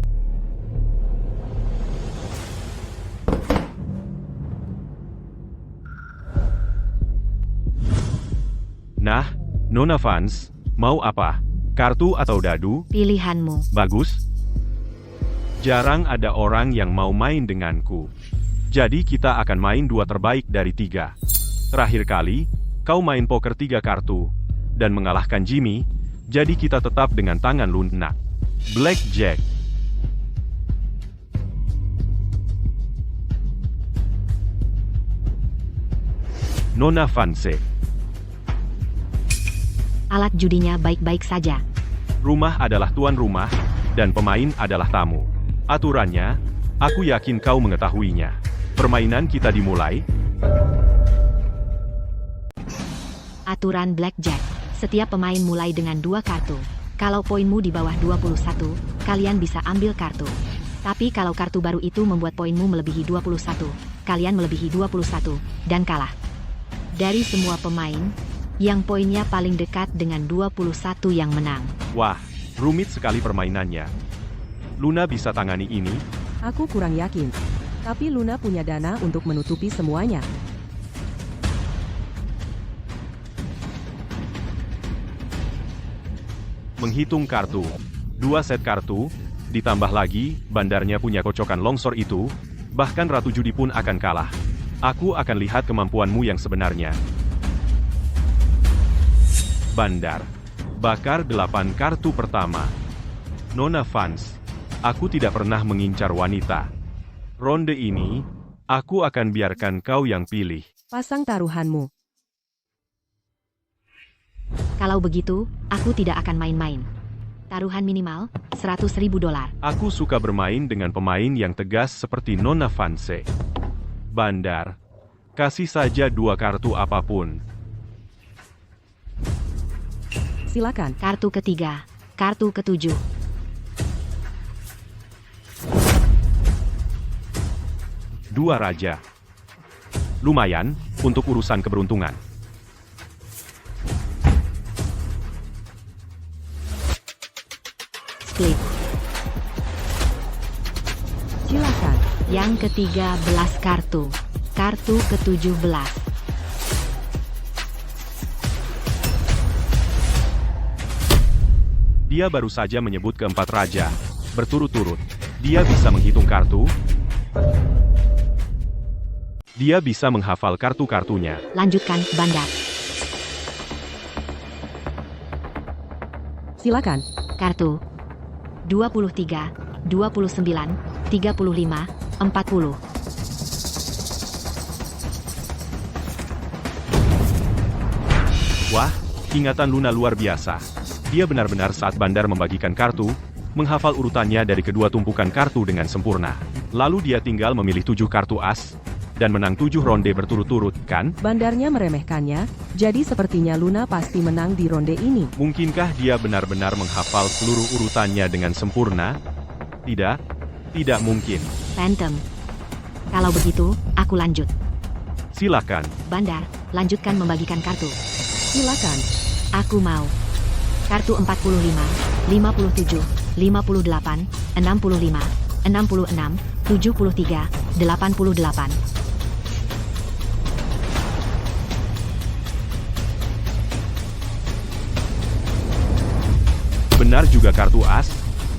Nah, Nona Vance, mau apa? Kartu atau dadu? Pilihanmu. Bagus. Jarang ada orang yang mau main denganku. Jadi kita akan main 2 terbaik dari 3. Terakhir kali, kau main poker 3 kartu, dan mengalahkan Jimmy, jadi kita tetap dengan tangan lunak. Blackjack. Nona Vance. Alat judinya baik-baik saja. Rumah adalah tuan rumah, dan pemain adalah tamu. Aturannya, aku yakin kau mengetahuinya. Permainan kita dimulai. Aturan Blackjack. Setiap pemain mulai dengan 2 kartu. Kalau poinmu di bawah 21, kalian bisa ambil kartu. Tapi kalau kartu baru itu membuat poinmu melebihi 21, kalian melebihi 21, dan kalah. Dari semua pemain, yang poinnya paling dekat dengan 21 yang menang. Wah, rumit sekali permainannya. Luna bisa tangani ini? Aku kurang yakin. Tapi Luna punya dana untuk menutupi semuanya. Menghitung kartu. 2 set kartu, ditambah lagi, bandarnya punya kocokan longsor itu, bahkan Ratu Judi pun akan kalah. Aku akan lihat kemampuanmu yang sebenarnya. Bandar. Bakar 8 kartu pertama. Nona Vance, aku tidak pernah mengincar wanita. Ronde ini, aku akan biarkan kau yang pilih. Pasang taruhanmu. Kalau begitu, aku tidak akan main-main. Taruhan minimal, $100.000. Aku suka bermain dengan pemain yang tegas seperti Nona Vance. Bandar. Kasih saja 2 kartu apapun. Silakan. Kartu ketiga. Kartu ketujuh. 2 raja. Lumayan, untuk urusan keberuntungan. Split. Silakan. Yang ke-13 kartu. Kartu ke-17. Dia baru saja menyebut keempat raja, berturut-turut. Dia bisa menghitung kartu. Dia bisa menghafal kartu-kartunya. Lanjutkan, Bandar. Silakan. Kartu 23, 29, 35, 40. Wah, ingatan Luna luar biasa. Dia benar-benar saat Bandar membagikan kartu, menghafal urutannya dari kedua tumpukan kartu dengan sempurna. Lalu dia tinggal memilih 7 kartu as, dan menang 7 ronde berturut-turut, kan? Bandarnya meremehkannya, jadi sepertinya Luna pasti menang di ronde ini. Mungkinkah dia benar-benar menghafal seluruh urutannya dengan sempurna? Tidak, tidak mungkin. Phantom. Kalau begitu, aku lanjut. Silakan. Bandar, lanjutkan membagikan kartu. Silakan. Aku mau. Kartu 45, 57, 58, 65, 66, 73, 88. Benar juga kartu as?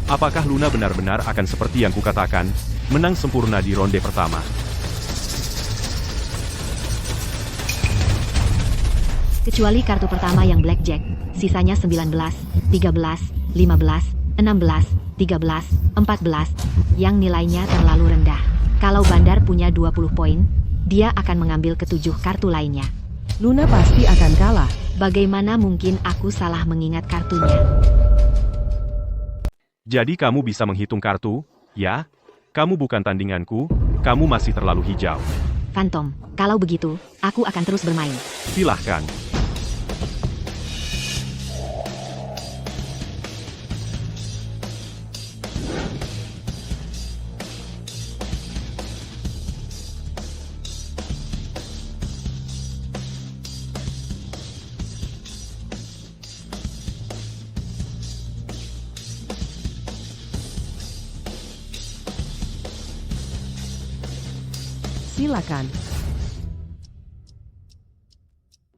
Apakah Luna benar-benar akan seperti yang kukatakan, menang sempurna di ronde pertama? Kecuali kartu pertama yang blackjack, sisanya 19, 13, 15, 16, 13, 14, yang nilainya terlalu rendah. Kalau Bandar punya 20 poin, dia akan mengambil ketujuh kartu lainnya. Luna pasti akan kalah. Bagaimana mungkin aku salah mengingat kartunya? Jadi kamu bisa menghitung kartu, ya? Kamu bukan tandinganku, kamu masih terlalu hijau. Phantom, kalau begitu, aku akan terus bermain. Silahkan. Silakan.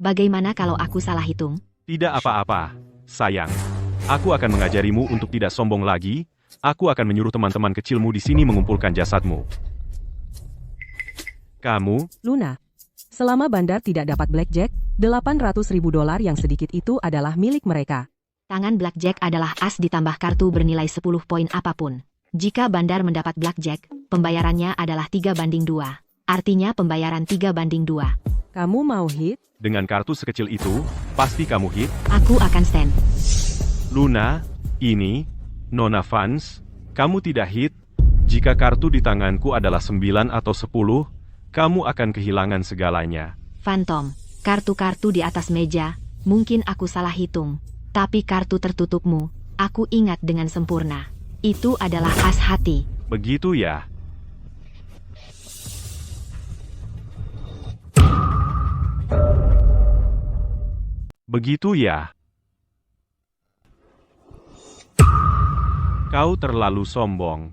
Bagaimana kalau aku salah hitung? Tidak apa-apa, sayang. Aku akan mengajarimu untuk tidak sombong lagi. Aku akan menyuruh teman-teman kecilmu di sini mengumpulkan jasadmu. Kamu, Luna. Selama Bandar tidak dapat blackjack, 800.000 dolar yang sedikit itu adalah milik mereka. Tangan blackjack adalah as ditambah kartu bernilai 10 poin apapun. Jika Bandar mendapat blackjack, pembayarannya adalah 3/2. Artinya pembayaran 3/2. Kamu mau hit? dengan kartu sekecil itu, pasti kamu hit. Aku akan stand. Luna, ini, Nona Vance, kamu tidak hit. Jika kartu di tanganku adalah 9 atau 10, kamu akan kehilangan segalanya. Phantom, kartu-kartu di atas meja, mungkin aku salah hitung. Tapi kartu tertutupmu, aku ingat dengan sempurna. Itu adalah as hati. Begitu ya? Begitu ya? Kau terlalu sombong.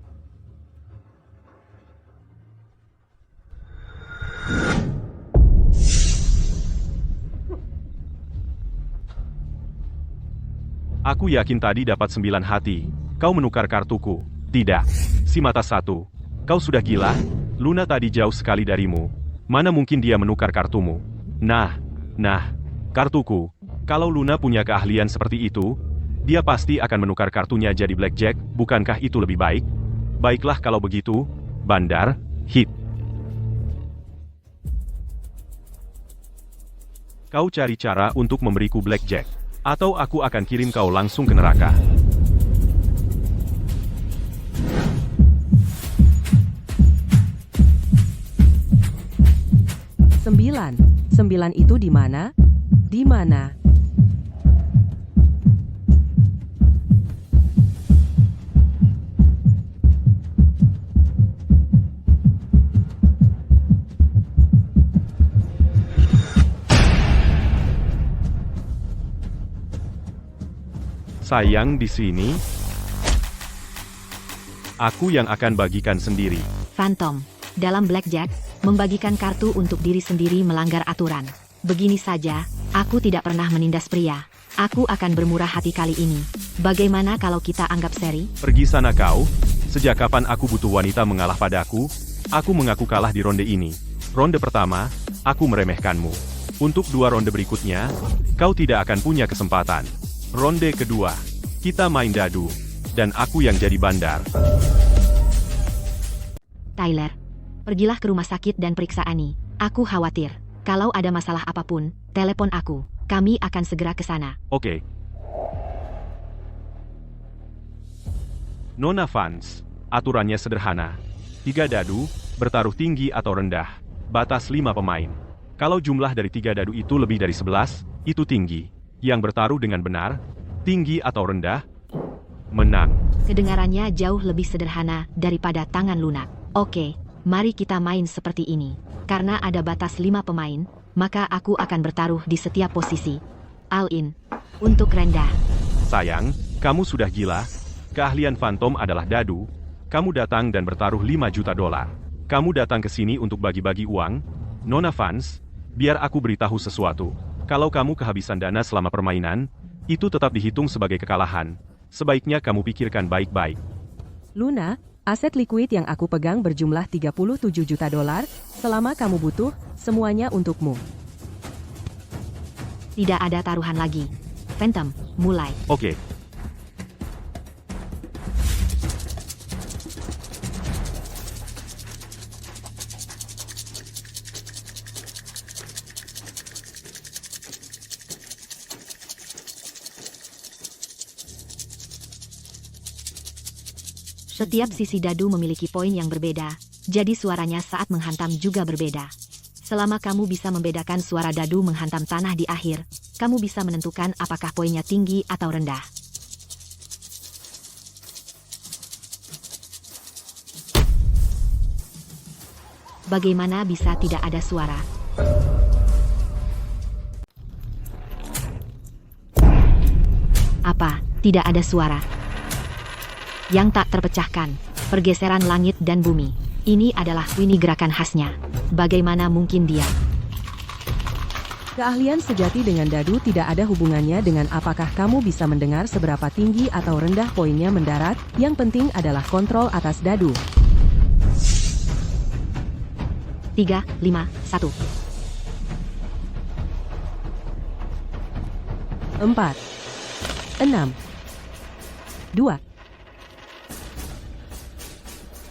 Aku yakin tadi dapat 9 hati. Kau menukar kartuku. Tidak. Si mata satu. Kau sudah gila? Luna tadi jauh sekali darimu. Mana mungkin dia menukar kartumu? Nah, kartuku. Kalau Luna punya keahlian seperti itu, dia pasti akan menukar kartunya jadi blackjack, bukankah itu lebih baik? Baiklah kalau begitu, Bandar, hit. Kau cari cara untuk memberiku blackjack, atau aku akan kirim kau langsung ke neraka. Sembilan itu di mana? Di mana? Sayang di sini. Aku yang akan bagikan sendiri. Phantom, dalam blackjack, membagikan kartu untuk diri sendiri melanggar aturan. Begini saja, aku tidak pernah menindas pria. Aku akan bermurah hati kali ini. Bagaimana kalau kita anggap seri? Pergi sana kau. Sejak kapan aku butuh wanita mengalah padaku? Aku mengaku kalah di ronde ini. Ronde pertama, aku meremehkanmu. Untuk 2 ronde berikutnya, kau tidak akan punya kesempatan. Ronde kedua, kita main dadu. Dan aku yang jadi bandar. Tyler, pergilah ke rumah sakit dan periksa Annie. Aku khawatir. Kalau ada masalah apapun, telepon aku. Kami akan segera ke sana. Oke. Nona Vance, aturannya sederhana. 3 dadu, bertaruh tinggi atau rendah. Batas 5 pemain. Kalau jumlah dari 3 dadu itu lebih dari 11, itu tinggi. Yang bertaruh dengan benar, tinggi atau rendah, menang. Kedengarannya jauh lebih sederhana daripada tangan lunak. Oke, mari kita main seperti ini. Karena ada batas 5 pemain, maka aku akan bertaruh di setiap posisi. All in. Untuk rendah. Sayang, kamu sudah gila. Keahlian Phantom adalah dadu. Kamu datang dan bertaruh 5 juta dolar. Kamu datang ke sini untuk bagi-bagi uang. Nona Vance, biar aku beritahu sesuatu. Kalau kamu kehabisan dana selama permainan, itu tetap dihitung sebagai kekalahan. Sebaiknya kamu pikirkan baik-baik. Luna, aset liquid yang aku pegang berjumlah 37 juta dolar. Selama kamu butuh, semuanya untukmu. Tidak ada taruhan lagi. Phantom, mulai. Oke. Setiap sisi dadu memiliki poin yang berbeda, jadi suaranya saat menghantam juga berbeda. Selama kamu bisa membedakan suara dadu menghantam tanah di akhir, kamu bisa menentukan apakah poinnya tinggi atau rendah. Bagaimana bisa tidak ada suara? Apa, tidak ada suara? Yang tak terpecahkan, pergeseran langit dan bumi. Ini adalah Winnie gerakan khasnya. Bagaimana mungkin dia? Keahlian sejati dengan dadu tidak ada hubungannya dengan apakah kamu bisa mendengar seberapa tinggi atau rendah poinnya mendarat, yang penting adalah kontrol atas dadu. 3, 5, 1. 4, 6, 2.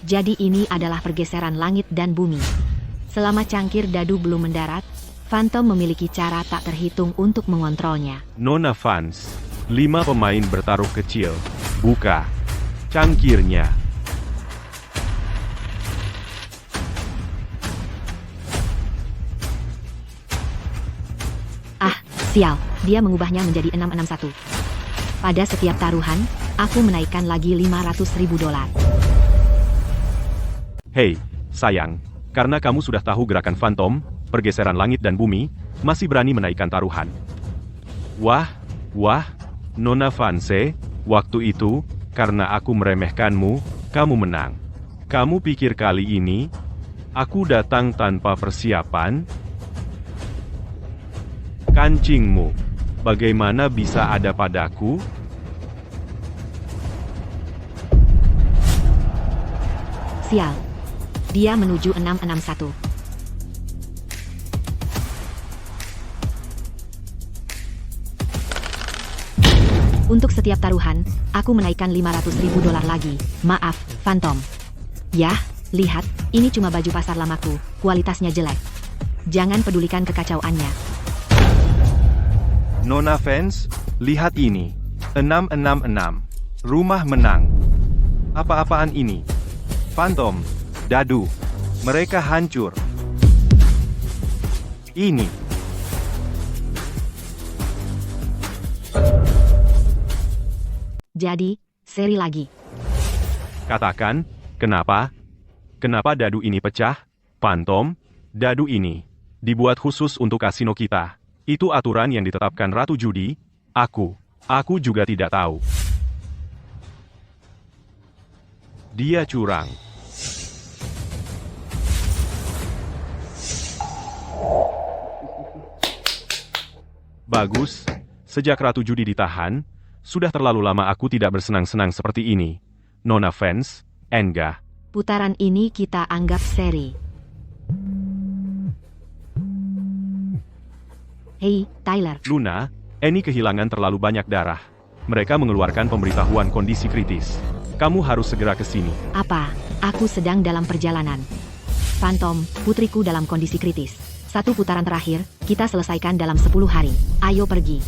Jadi ini adalah pergeseran langit dan bumi. Selama cangkir dadu belum mendarat, Phantom memiliki cara tak terhitung untuk mengontrolnya. Nona Vance, 5 pemain bertaruh kecil. Buka cangkirnya. Ah, sial, dia mengubahnya menjadi 661. Pada setiap taruhan, aku menaikkan lagi 500.000 dolar. Hei, sayang, karena kamu sudah tahu gerakan Phantom, pergeseran langit dan bumi, masih berani menaikkan taruhan. Wah, Nona Vance, waktu itu, karena aku meremehkanmu, kamu menang. Kamu pikir kali ini, aku datang tanpa persiapan? Kancingmu, bagaimana bisa ada padaku? Sial. Dia menuju 661. Untuk setiap taruhan, aku menaikkan 500.000 dolar lagi. Maaf, Phantom. Yah, lihat, ini cuma baju pasar lamaku, kualitasnya jelek. Jangan pedulikan kekacauannya. Nona Vance, lihat ini. 666. Rumah menang. Apa-apaan ini? Phantom, dadu. Mereka hancur. Ini. Jadi, seri lagi. Katakan, kenapa? Kenapa dadu ini pecah? Phantom, dadu ini dibuat khusus untuk kasino kita. Itu aturan yang ditetapkan Ratu Judi. Aku Aku juga tidak tahu. Dia curang. Bagus, sejak Ratu Judi ditahan, sudah terlalu lama aku tidak bersenang-senang seperti ini. Nona Fans, Enga. Putaran ini kita anggap seri. Hei, Tyler. Luna, Annie kehilangan terlalu banyak darah. Mereka mengeluarkan pemberitahuan kondisi kritis. Kamu harus segera ke sini. Apa? Aku sedang dalam perjalanan. Phantom, putriku dalam kondisi kritis. 1 putaran terakhir, kita selesaikan dalam 10 hari. Ayo pergi.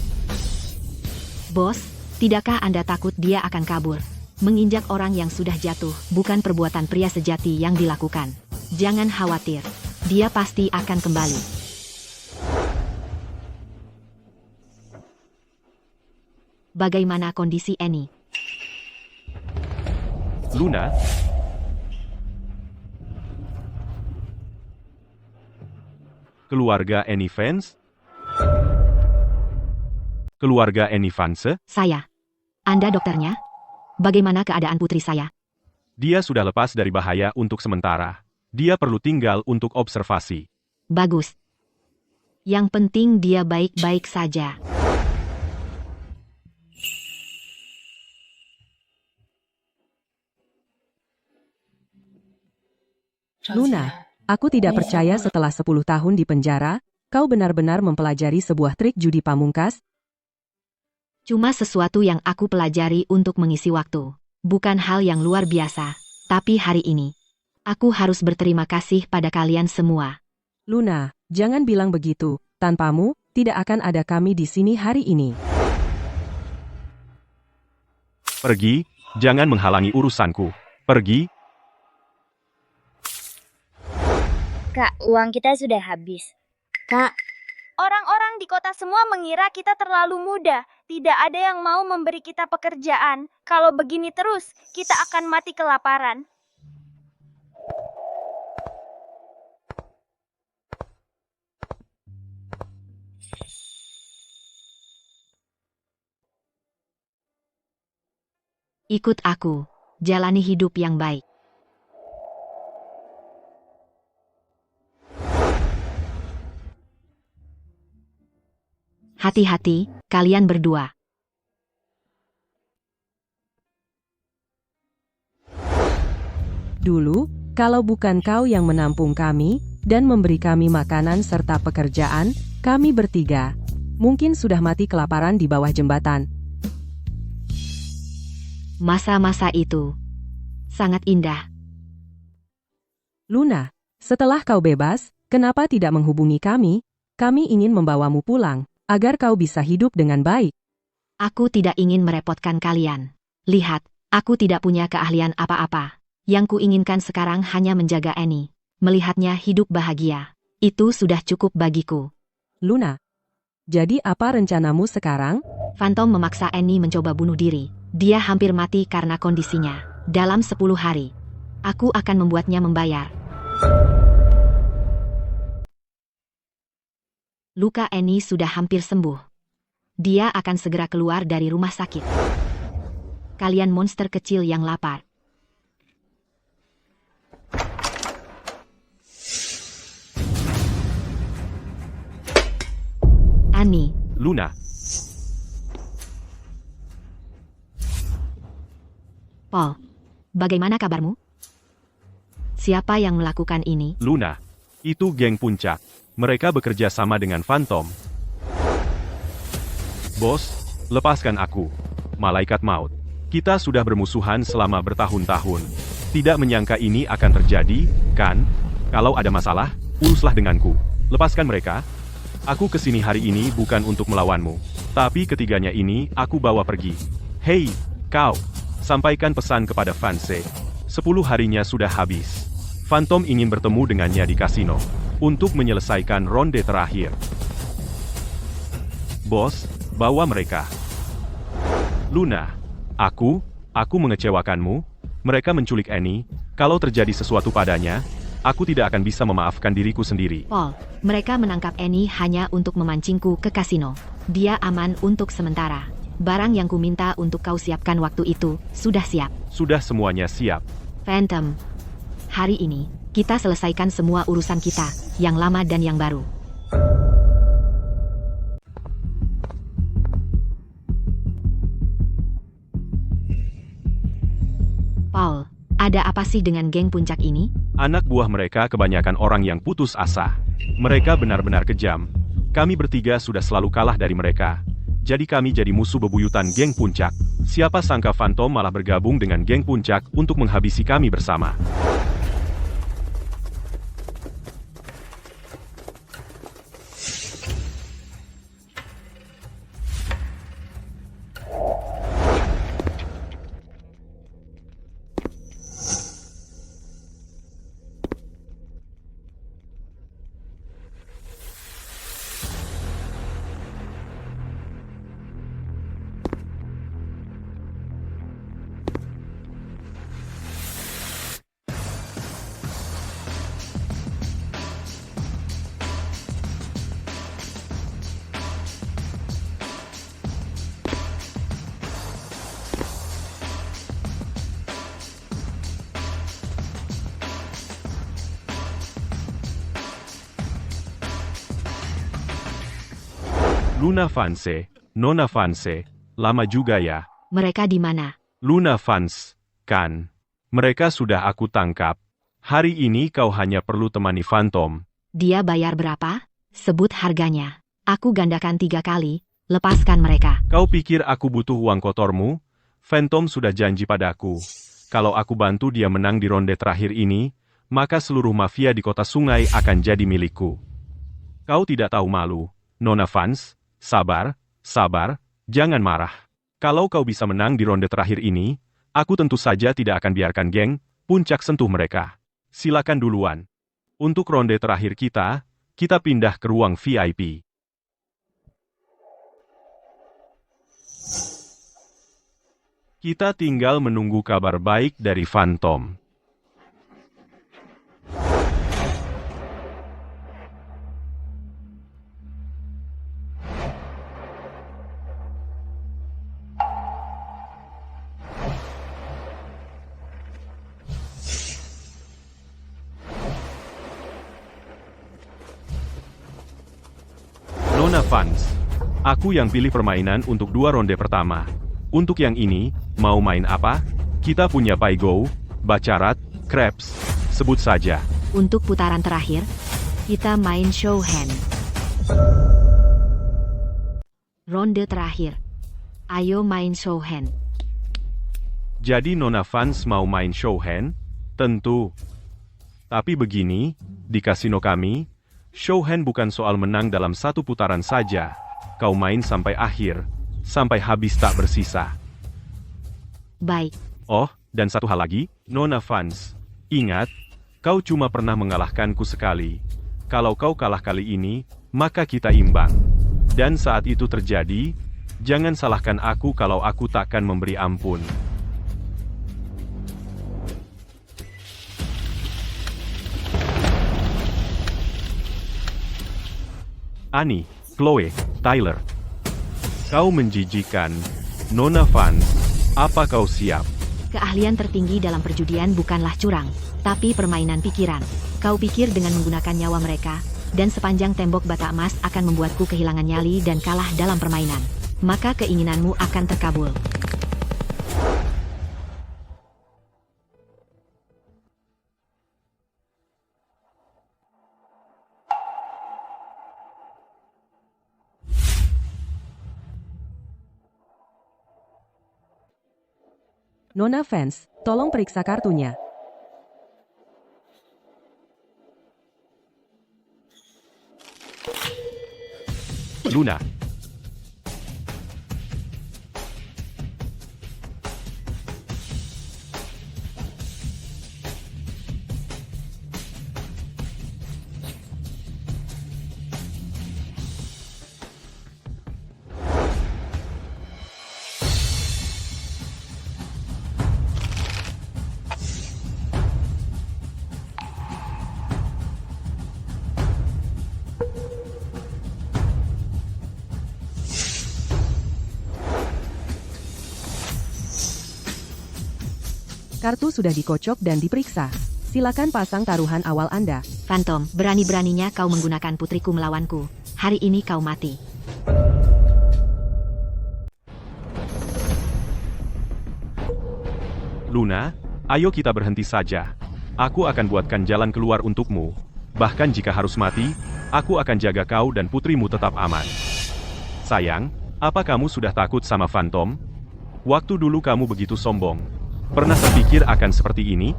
Bos, tidakkah Anda takut dia akan kabur? Menginjak orang yang sudah jatuh, bukan perbuatan pria sejati yang dilakukan. Jangan khawatir. Dia pasti akan kembali. Bagaimana kondisi Annie? Luna? Keluarga Annie Fans? Keluarga Annie Fanse? Saya. Anda dokternya? Bagaimana keadaan putri saya? Dia sudah lepas dari bahaya untuk sementara. Dia perlu tinggal untuk observasi. Bagus. Yang penting dia baik-baik saja. Luna, aku tidak percaya setelah 10 tahun di penjara, kau benar-benar mempelajari sebuah trik judi pamungkas. Cuma sesuatu yang aku pelajari untuk mengisi waktu. Bukan hal yang luar biasa. Tapi hari ini, aku harus berterima kasih pada kalian semua. Luna, jangan bilang begitu. Tanpamu, tidak akan ada kami di sini hari ini. Pergi, jangan menghalangi urusanku. Pergi. Kak, uang kita sudah habis. Kak, orang-orang di kota semua mengira kita terlalu muda. Tidak ada yang mau memberi kita pekerjaan. Kalau begini terus, kita akan mati kelaparan. Ikut aku. Jalani hidup yang baik. Hati-hati, kalian berdua. Dulu, kalau bukan kau yang menampung kami, dan memberi kami makanan serta pekerjaan, kami bertiga mungkin sudah mati kelaparan di bawah jembatan. Masa-masa itu sangat indah. Luna, setelah kau bebas, kenapa tidak menghubungi kami? Kami ingin membawamu pulang, agar kau bisa hidup dengan baik. Aku tidak ingin merepotkan kalian. Lihat, aku tidak punya keahlian apa-apa. Yang kuinginkan sekarang hanya menjaga Annie. Melihatnya hidup bahagia. Itu sudah cukup bagiku. Luna, jadi apa rencanamu sekarang? Phantom memaksa Annie mencoba bunuh diri. Dia hampir mati karena kondisinya. Dalam 10 hari, aku akan membuatnya membayar. Luka Annie sudah hampir sembuh. Dia akan segera keluar dari rumah sakit. Kalian monster kecil yang lapar. Annie. Luna, Paul, bagaimana kabarmu? Siapa yang melakukan ini? Luna. Itu geng puncak. Mereka bekerja sama dengan Phantom. Bos, lepaskan aku. Malaikat maut. Kita sudah bermusuhan selama bertahun-tahun. Tidak menyangka ini akan terjadi, kan? Kalau ada masalah, uruslah denganku. Lepaskan mereka. Aku kesini hari ini bukan untuk melawanmu. Tapi ketiganya ini aku bawa pergi. Hei, kau. Sampaikan pesan kepada Fanse. 10 harinya sudah habis. Phantom ingin bertemu dengannya di kasino. Untuk menyelesaikan ronde terakhir. Bos, bawa mereka. Luna, aku mengecewakanmu. Mereka menculik Annie. Kalau terjadi sesuatu padanya, aku tidak akan bisa memaafkan diriku sendiri. Paul, mereka menangkap Annie hanya untuk memancingku ke kasino. Dia aman untuk sementara. Barang yang kuminta untuk kau siapkan waktu itu, sudah siap. Sudah semuanya siap. Phantom, hari ini, kita selesaikan semua urusan kita, yang lama dan yang baru. Paul, ada apa sih dengan geng puncak ini? Anak buah mereka kebanyakan orang yang putus asa. Mereka benar-benar kejam. Kami bertiga sudah selalu kalah dari mereka. Jadi kami jadi musuh bebuyutan geng puncak. Siapa sangka Phantom malah bergabung dengan geng puncak untuk menghabisi kami bersama. Luna Vance, Nona Vance, lama juga ya. Mereka di mana? Luna Vance, kan? Mereka sudah aku tangkap. Hari ini kau hanya perlu temani Phantom. Dia bayar berapa? Sebut harganya. Aku gandakan 3 kali, lepaskan mereka. Kau pikir aku butuh uang kotormu? Phantom sudah janji padaku. Kalau aku bantu dia menang di ronde terakhir ini, maka seluruh mafia di kota sungai akan jadi milikku. Kau tidak tahu malu, Nona Vance. Sabar, sabar, jangan marah. Kalau kau bisa menang di ronde terakhir ini, aku tentu saja tidak akan biarkan geng puncak sentuh mereka. Silakan duluan. Untuk ronde terakhir kita pindah ke ruang VIP. Kita tinggal menunggu kabar baik dari Phantom. Nona Vance, aku yang pilih permainan untuk 2 ronde pertama. Untuk yang ini, mau main apa? Kita punya Paigo, Bacarat, Craps, sebut saja. Untuk putaran terakhir, kita main show hand. Ronde terakhir. Ayo main show hand. Jadi Nona Vance mau main show hand? Tentu. Tapi begini, di kasino kami, show hand bukan soal menang dalam 1 putaran saja. Kau main sampai akhir, sampai habis tak bersisa. Baik. Oh, dan satu hal lagi, Nona Vance. Ingat, kau cuma pernah mengalahkanku sekali. Kalau kau kalah kali ini, maka kita imbang. Dan saat itu terjadi, jangan salahkan aku kalau aku takkan memberi ampun. Annie, Chloe, Tyler. Kau menjijikan. Nona Vance, apa kau siap? Keahlian tertinggi dalam perjudian bukanlah curang, tapi permainan pikiran. Kau pikir dengan menggunakan nyawa mereka, dan sepanjang tembok bata emas akan membuatku kehilangan nyali dan kalah dalam permainan. Maka keinginanmu akan terkabul. Nona Vance, tolong periksa kartunya. Luna. Kartu sudah dikocok dan diperiksa. Silakan pasang taruhan awal Anda. Phantom, berani-beraninya kau menggunakan putriku melawanku. Hari ini kau mati. Luna, ayo kita berhenti saja. Aku akan buatkan jalan keluar untukmu. Bahkan jika harus mati, aku akan jaga kau dan putrimu tetap aman. Sayang, apa kamu sudah takut sama Phantom? Waktu dulu kamu begitu sombong. Pernah terpikir akan seperti ini?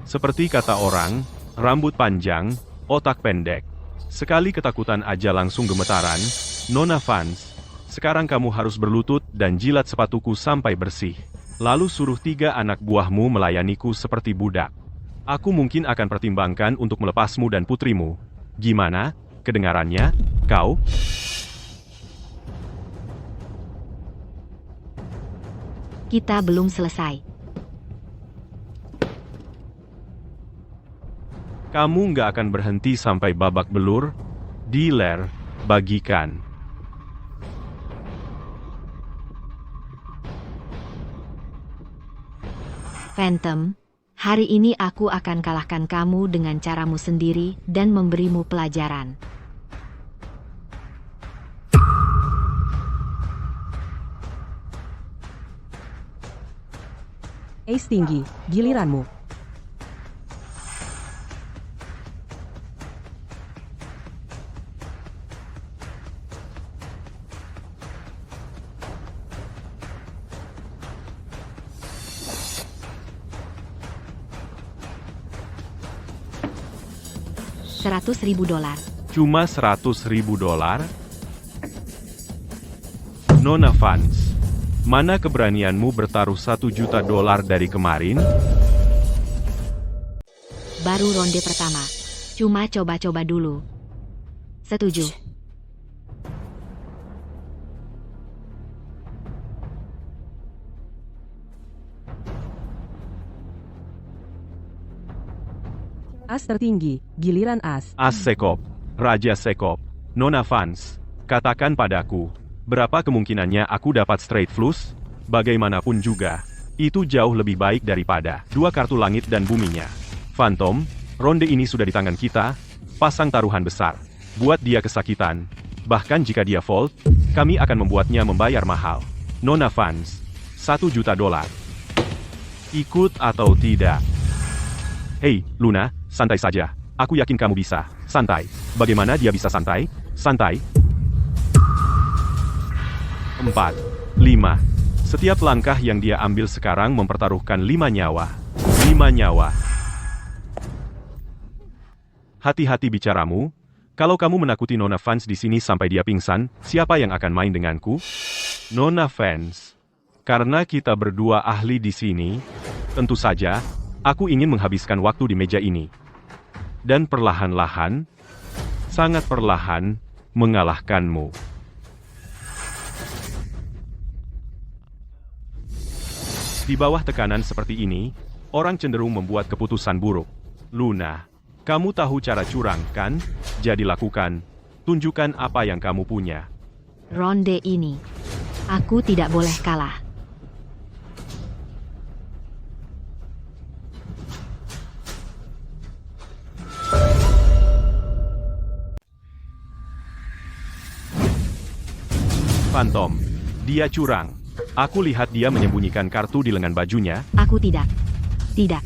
Seperti kata orang, rambut panjang, otak pendek. Sekali ketakutan aja langsung gemetaran. Nona Vance, sekarang kamu harus berlutut dan jilat sepatuku sampai bersih. Lalu suruh 3 anak buahmu melayaniku seperti budak. Aku mungkin akan pertimbangkan untuk melepasmu dan putrimu. Gimana? Kedengarannya, kau? Kita belum selesai. Kamu nggak akan berhenti sampai babak belur? Dealer, bagikan. Phantom, hari ini aku akan kalahkan kamu dengan caramu sendiri dan memberimu pelajaran. Ace tinggi, giliranmu. $100.000. Cuma $100.000? Nona Vance, mana keberanianmu bertaruh $1 juta dari kemarin? Baru ronde pertama. Cuma coba-coba dulu. Setuju. As tertinggi, giliran as. As Sekop, Raja Sekop, Nona Vance, katakan padaku, berapa kemungkinannya aku dapat straight flush? Bagaimanapun juga, itu jauh lebih baik daripada 2 kartu langit dan buminya. Phantom, ronde ini sudah di tangan kita, pasang taruhan besar, buat dia kesakitan. Bahkan jika dia fold, kami akan membuatnya membayar mahal. Nona Vance, $1 juta. Ikut atau tidak? Hei, Luna, santai saja. Aku yakin kamu bisa. Santai. Bagaimana dia bisa santai? Santai. 4. 5. Setiap langkah yang dia ambil sekarang mempertaruhkan 5 nyawa. 5 nyawa. Hati-hati bicaramu. Kalau kamu menakuti Nona Vance di sini sampai dia pingsan, siapa yang akan main denganku? Nona Vance. Karena kita berdua ahli di sini, tentu saja, aku ingin menghabiskan waktu di meja ini. Dan perlahan-lahan, sangat perlahan, mengalahkanmu. Di bawah tekanan seperti ini, orang cenderung membuat keputusan buruk. Luna, kamu tahu cara curang, kan? Jadi lakukan. Tunjukkan apa yang kamu punya. Ronde ini, aku tidak boleh kalah. Phantom, dia curang. Aku lihat dia menyembunyikan kartu di lengan bajunya. Aku tidak. Tidak.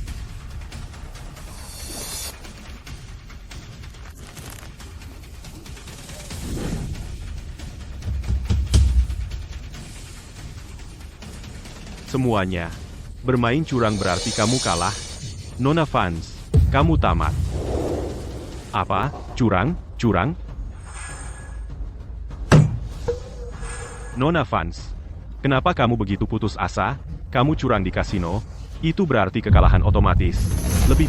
Semuanya. Bermain curang berarti kamu kalah. Nona Vance, kamu tamat. Apa? Curang? Curang? Nona Vance, kenapa kamu begitu putus asa? Kamu curang di kasino? Itu berarti kekalahan otomatis. Lebih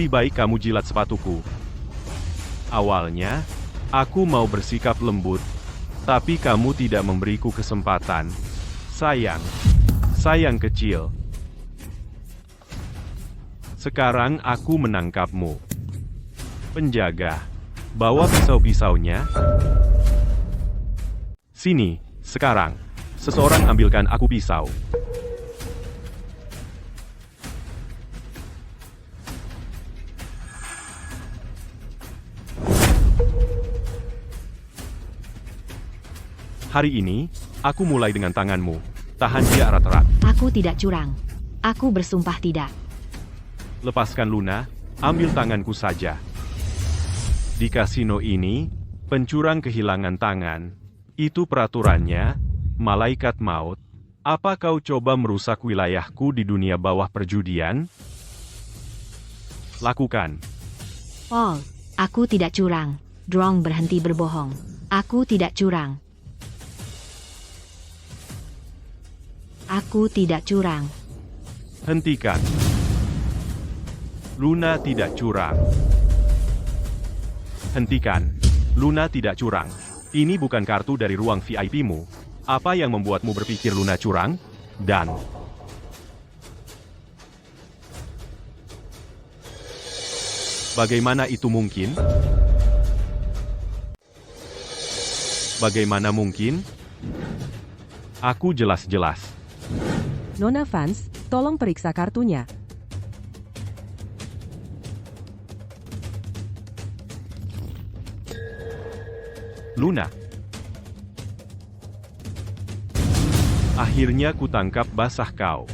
baik kamu jilat sepatuku. Awalnya, aku mau bersikap lembut, tapi kamu tidak memberiku kesempatan. Sayang kecil. Sekarang aku menangkapmu. Penjaga, bawa pisau-pisaunya. Sini, sekarang. Seseorang ambilkan aku pisau. Hari ini, aku mulai dengan tanganmu. Tahan dia erat-erat. Aku tidak curang. Aku bersumpah tidak. Lepaskan Luna, ambil tanganku saja. Di kasino ini, pencurang kehilangan tangan. Itu peraturannya, malaikat maut. Apa kau coba merusak wilayahku di dunia bawah perjudian? Lakukan. Paul, aku tidak curang. Drong berhenti berbohong. Aku tidak curang. Aku tidak curang. Hentikan. Luna tidak curang. Hentikan. Luna tidak curang. Ini bukan kartu dari ruang VIP-mu. Apa yang membuatmu berpikir Luna curang? Dan... Bagaimana itu mungkin? Bagaimana mungkin? Aku jelas-jelas. Nona Vance, tolong periksa kartunya. Luna. Akhirnya kutangkap basah kau.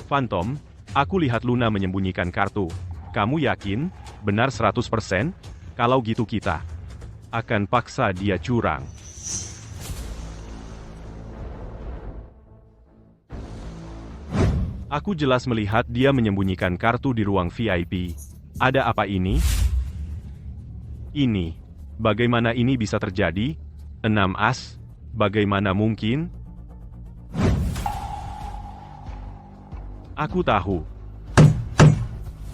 Phantom, aku lihat Luna menyembunyikan kartu. Kamu yakin? Benar 100%? Kalau gitu kita akan paksa dia curang. Aku jelas melihat dia menyembunyikan kartu di ruang VIP. Ada apa ini? Ini. Bagaimana ini bisa terjadi? 6 as. Bagaimana mungkin? Aku tahu.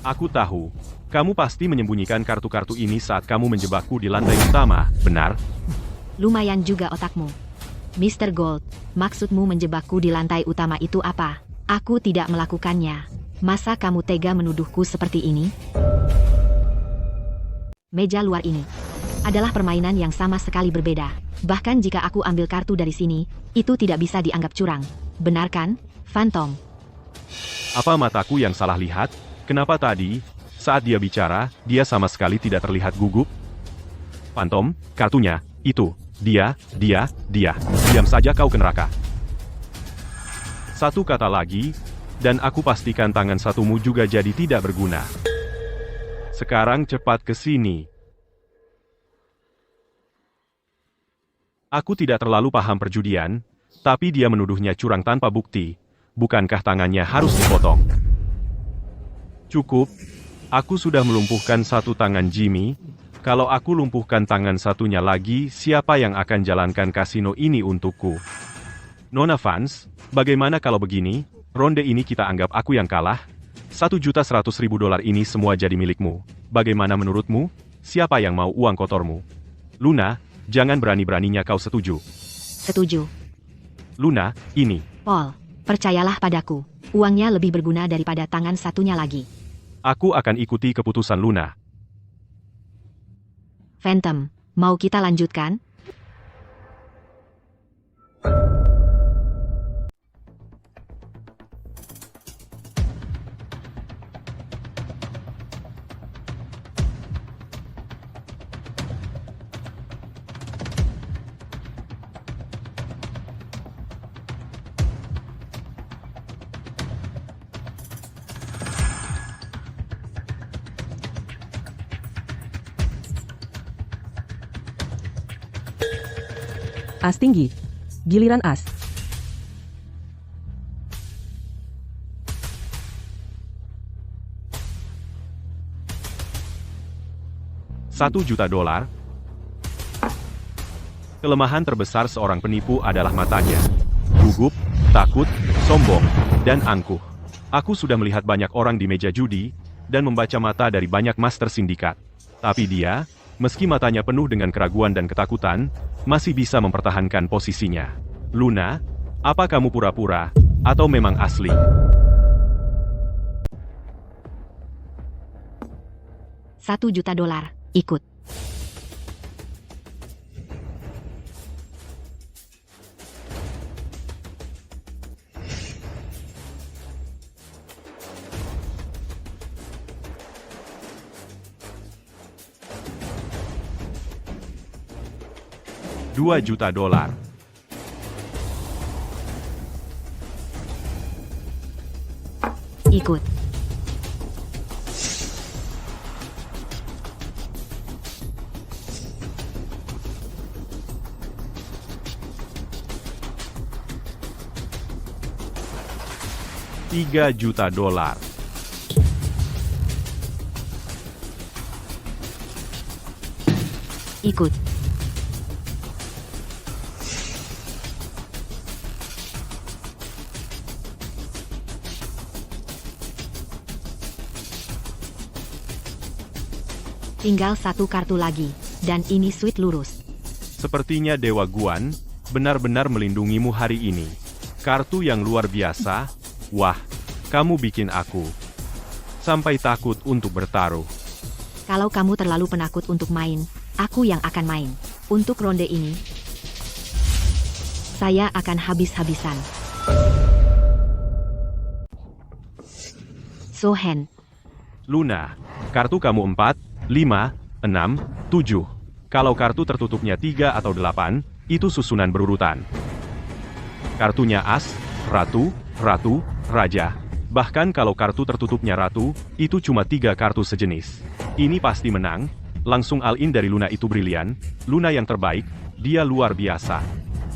Aku tahu. Kamu pasti menyembunyikan kartu-kartu ini saat kamu menjebakku di lantai utama, benar? Lumayan juga otakmu. Mr. Gold, maksudmu menjebakku di lantai utama itu apa? Aku tidak melakukannya. Masa kamu tega menuduhku seperti ini? Meja luar ini adalah permainan yang sama sekali berbeda. Bahkan jika aku ambil kartu dari sini, itu tidak bisa dianggap curang. Benar kan, Phantom? Apa mataku yang salah lihat? Kenapa tadi, saat dia bicara, dia sama sekali tidak terlihat gugup? Phantom, kartunya, itu, dia. Diam saja kau ke neraka. Satu kata lagi, dan aku pastikan tangan satumu juga jadi tidak berguna. Sekarang cepat ke sini. Aku tidak terlalu paham perjudian, tapi dia menuduhnya curang tanpa bukti. Bukankah tangannya harus dipotong? Cukup. Aku sudah melumpuhkan satu tangan Jimmy. Kalau aku lumpuhkan tangan satunya lagi, siapa yang akan jalankan kasino ini untukku? Nona Vance, bagaimana kalau begini? Ronde ini kita anggap aku yang kalah. $1.100.000 ini semua jadi milikmu. Bagaimana menurutmu? Siapa yang mau uang kotormu? Luna, jangan berani-beraninya kau setuju. Setuju. Luna, ini. Paul, percayalah padaku. Uangnya lebih berguna daripada tangan satunya lagi. Aku akan ikuti keputusan Luna. Phantom, mau kita lanjutkan? As tinggi. Giliran as. $1 juta. Kelemahan terbesar seorang penipu adalah matanya. Gugup, takut, sombong, dan angkuh. Aku sudah melihat banyak orang di meja judi, dan membaca mata dari banyak master sindikat. Tapi dia, meski matanya penuh dengan keraguan dan ketakutan, masih bisa mempertahankan posisinya. Luna, apa kamu pura-pura, atau memang asli? $1 juta. Ikut. 2 juta dolar. Ikut. $3 juta. Ikut. Tinggal 1 kartu lagi, dan ini sweet lurus. Sepertinya Dewa Guan benar-benar melindungimu hari ini. Kartu yang luar biasa. Wah, kamu bikin aku sampai takut untuk bertaruh. Kalau kamu terlalu penakut untuk main, aku yang akan main. Untuk ronde ini, saya akan habis-habisan. Sohen, Luna, kartu kamu 4, 5, 6, 7. Kalau kartu tertutupnya 3 atau 8, itu susunan berurutan. Kartunya As, Ratu, Ratu, Raja. Bahkan kalau kartu tertutupnya Ratu, itu cuma 3 kartu sejenis. Ini pasti menang. Langsung all-in dari Luna itu brilian. Luna yang terbaik, dia luar biasa.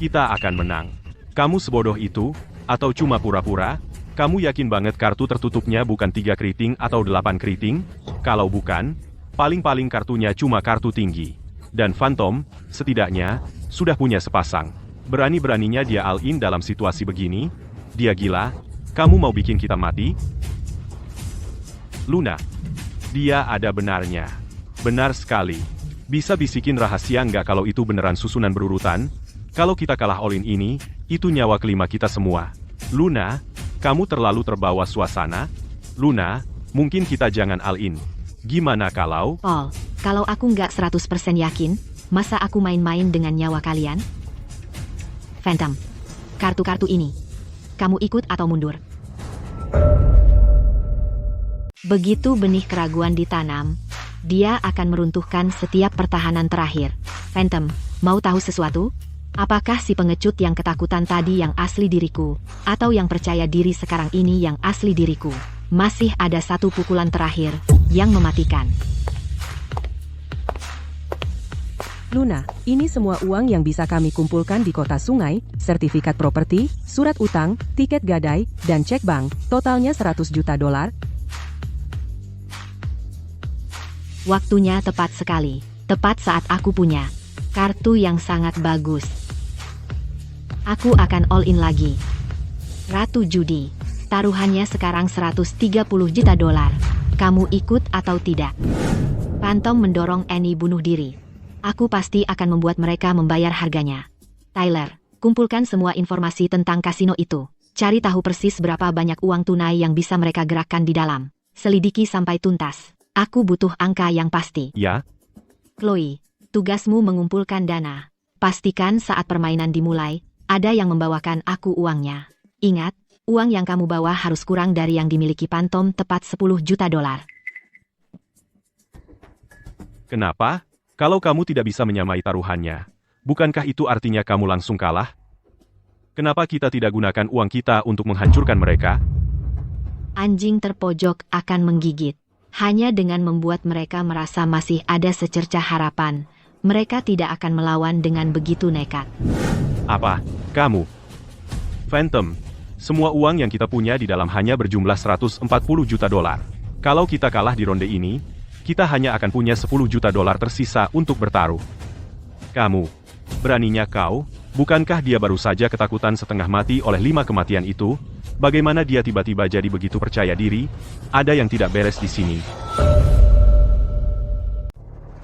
Kita akan menang. Kamu sebodoh itu? Atau cuma pura-pura? Kamu yakin banget kartu tertutupnya bukan 3 keriting atau 8 keriting? Kalau bukan, paling-paling kartunya cuma kartu tinggi. Dan Phantom, setidaknya, sudah punya sepasang. Berani-beraninya dia all-in dalam situasi begini? Dia gila? Kamu mau bikin kita mati? Luna. Dia ada benarnya. Benar sekali. Bisa bisikin rahasia nggak kalau itu beneran susunan berurutan? Kalau kita kalah all-in ini, itu nyawa kelima kita semua. Luna, kamu terlalu terbawa suasana. Luna, mungkin kita jangan all-in. Gimana kalau... Paul, kalau aku nggak 100% yakin, masa aku main-main dengan nyawa kalian? Phantom, kartu-kartu ini. Kamu ikut atau mundur? Begitu benih keraguan ditanam, dia akan meruntuhkan setiap pertahanan terakhir. Phantom, mau tahu sesuatu? Apakah si pengecut yang ketakutan tadi yang asli diriku, atau yang percaya diri sekarang ini yang asli diriku? Masih ada 1 pukulan terakhir, yang mematikan. Luna, ini semua uang yang bisa kami kumpulkan di kota sungai, sertifikat properti, surat utang, tiket gadai, dan cek bank, totalnya $100 juta. Waktunya tepat sekali, tepat saat aku punya kartu yang sangat bagus. Aku akan all in lagi. Ratu Judi, taruhannya sekarang $130 juta. Kamu ikut atau tidak? Phantom mendorong Annie bunuh diri. Aku pasti akan membuat mereka membayar harganya. Tyler, kumpulkan semua informasi tentang kasino itu. Cari tahu persis berapa banyak uang tunai yang bisa mereka gerakkan di dalam. Selidiki sampai tuntas. Aku butuh angka yang pasti. Ya? Chloe, tugasmu mengumpulkan dana. Pastikan saat permainan dimulai, ada yang membawakan aku uangnya. Ingat, uang yang kamu bawa harus kurang dari yang dimiliki Phantom, tepat $10 juta. Kenapa? Kalau kamu tidak bisa menyamai taruhannya, bukankah itu artinya kamu langsung kalah? Kenapa kita tidak gunakan uang kita untuk menghancurkan mereka? Anjing terpojok akan menggigit. Hanya dengan membuat mereka merasa masih ada secercah harapan, mereka tidak akan melawan dengan begitu nekat. Apa? Kamu? Phantom, semua uang yang kita punya di dalam hanya berjumlah $140 juta. Kalau kita kalah di ronde ini, kita hanya akan punya $10 juta tersisa untuk bertaruh. Kamu, beraninya kau, bukankah dia baru saja ketakutan setengah mati oleh 5 kematian itu? Bagaimana dia tiba-tiba jadi begitu percaya diri? Ada yang tidak beres di sini.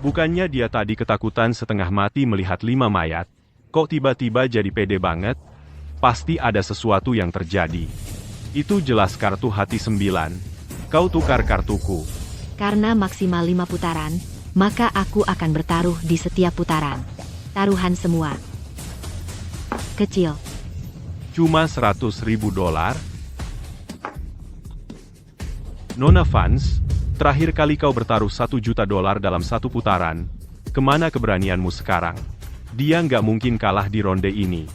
Bukannya dia tadi ketakutan setengah mati melihat 5 mayat? Kok tiba-tiba jadi pede banget? Pasti ada sesuatu yang terjadi. Itu jelas kartu hati 9. Kau tukar kartuku. Karena maksimal 5 putaran, maka aku akan bertaruh di setiap putaran. Taruhan semua. Kecil. Cuma $100.000? Nona Vance, terakhir kali kau bertaruh $1 juta dalam 1 putaran. Kemana keberanianmu sekarang? Dia nggak mungkin kalah di ronde ini.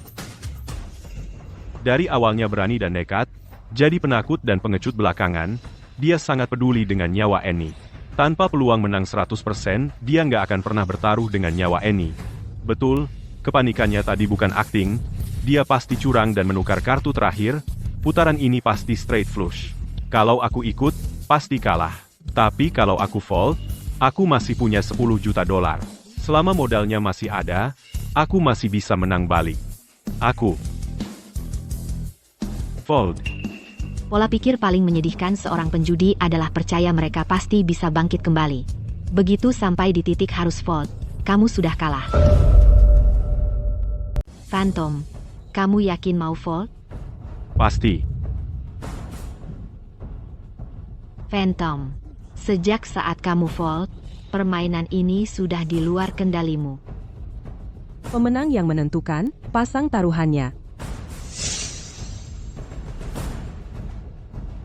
Dari awalnya berani dan nekat, jadi penakut dan pengecut belakangan, dia sangat peduli dengan nyawa Annie. Tanpa peluang menang 100%, dia nggak akan pernah bertaruh dengan nyawa Annie. Betul, kepanikannya tadi bukan akting, dia pasti curang dan menukar kartu terakhir, putaran ini pasti straight flush. Kalau aku ikut, pasti kalah. Tapi kalau aku fold, aku masih punya 10 juta dolar. Selama modalnya masih ada, aku masih bisa menang balik. Aku fold. Pola pikir paling menyedihkan seorang penjudi adalah percaya mereka pasti bisa bangkit kembali. Begitu sampai di titik harus fold, kamu sudah kalah. Phantom, kamu yakin mau fold? Pasti. Phantom, sejak saat kamu fold, permainan ini sudah di luar kendalimu. Pemenang yang menentukan, pasang taruhannya.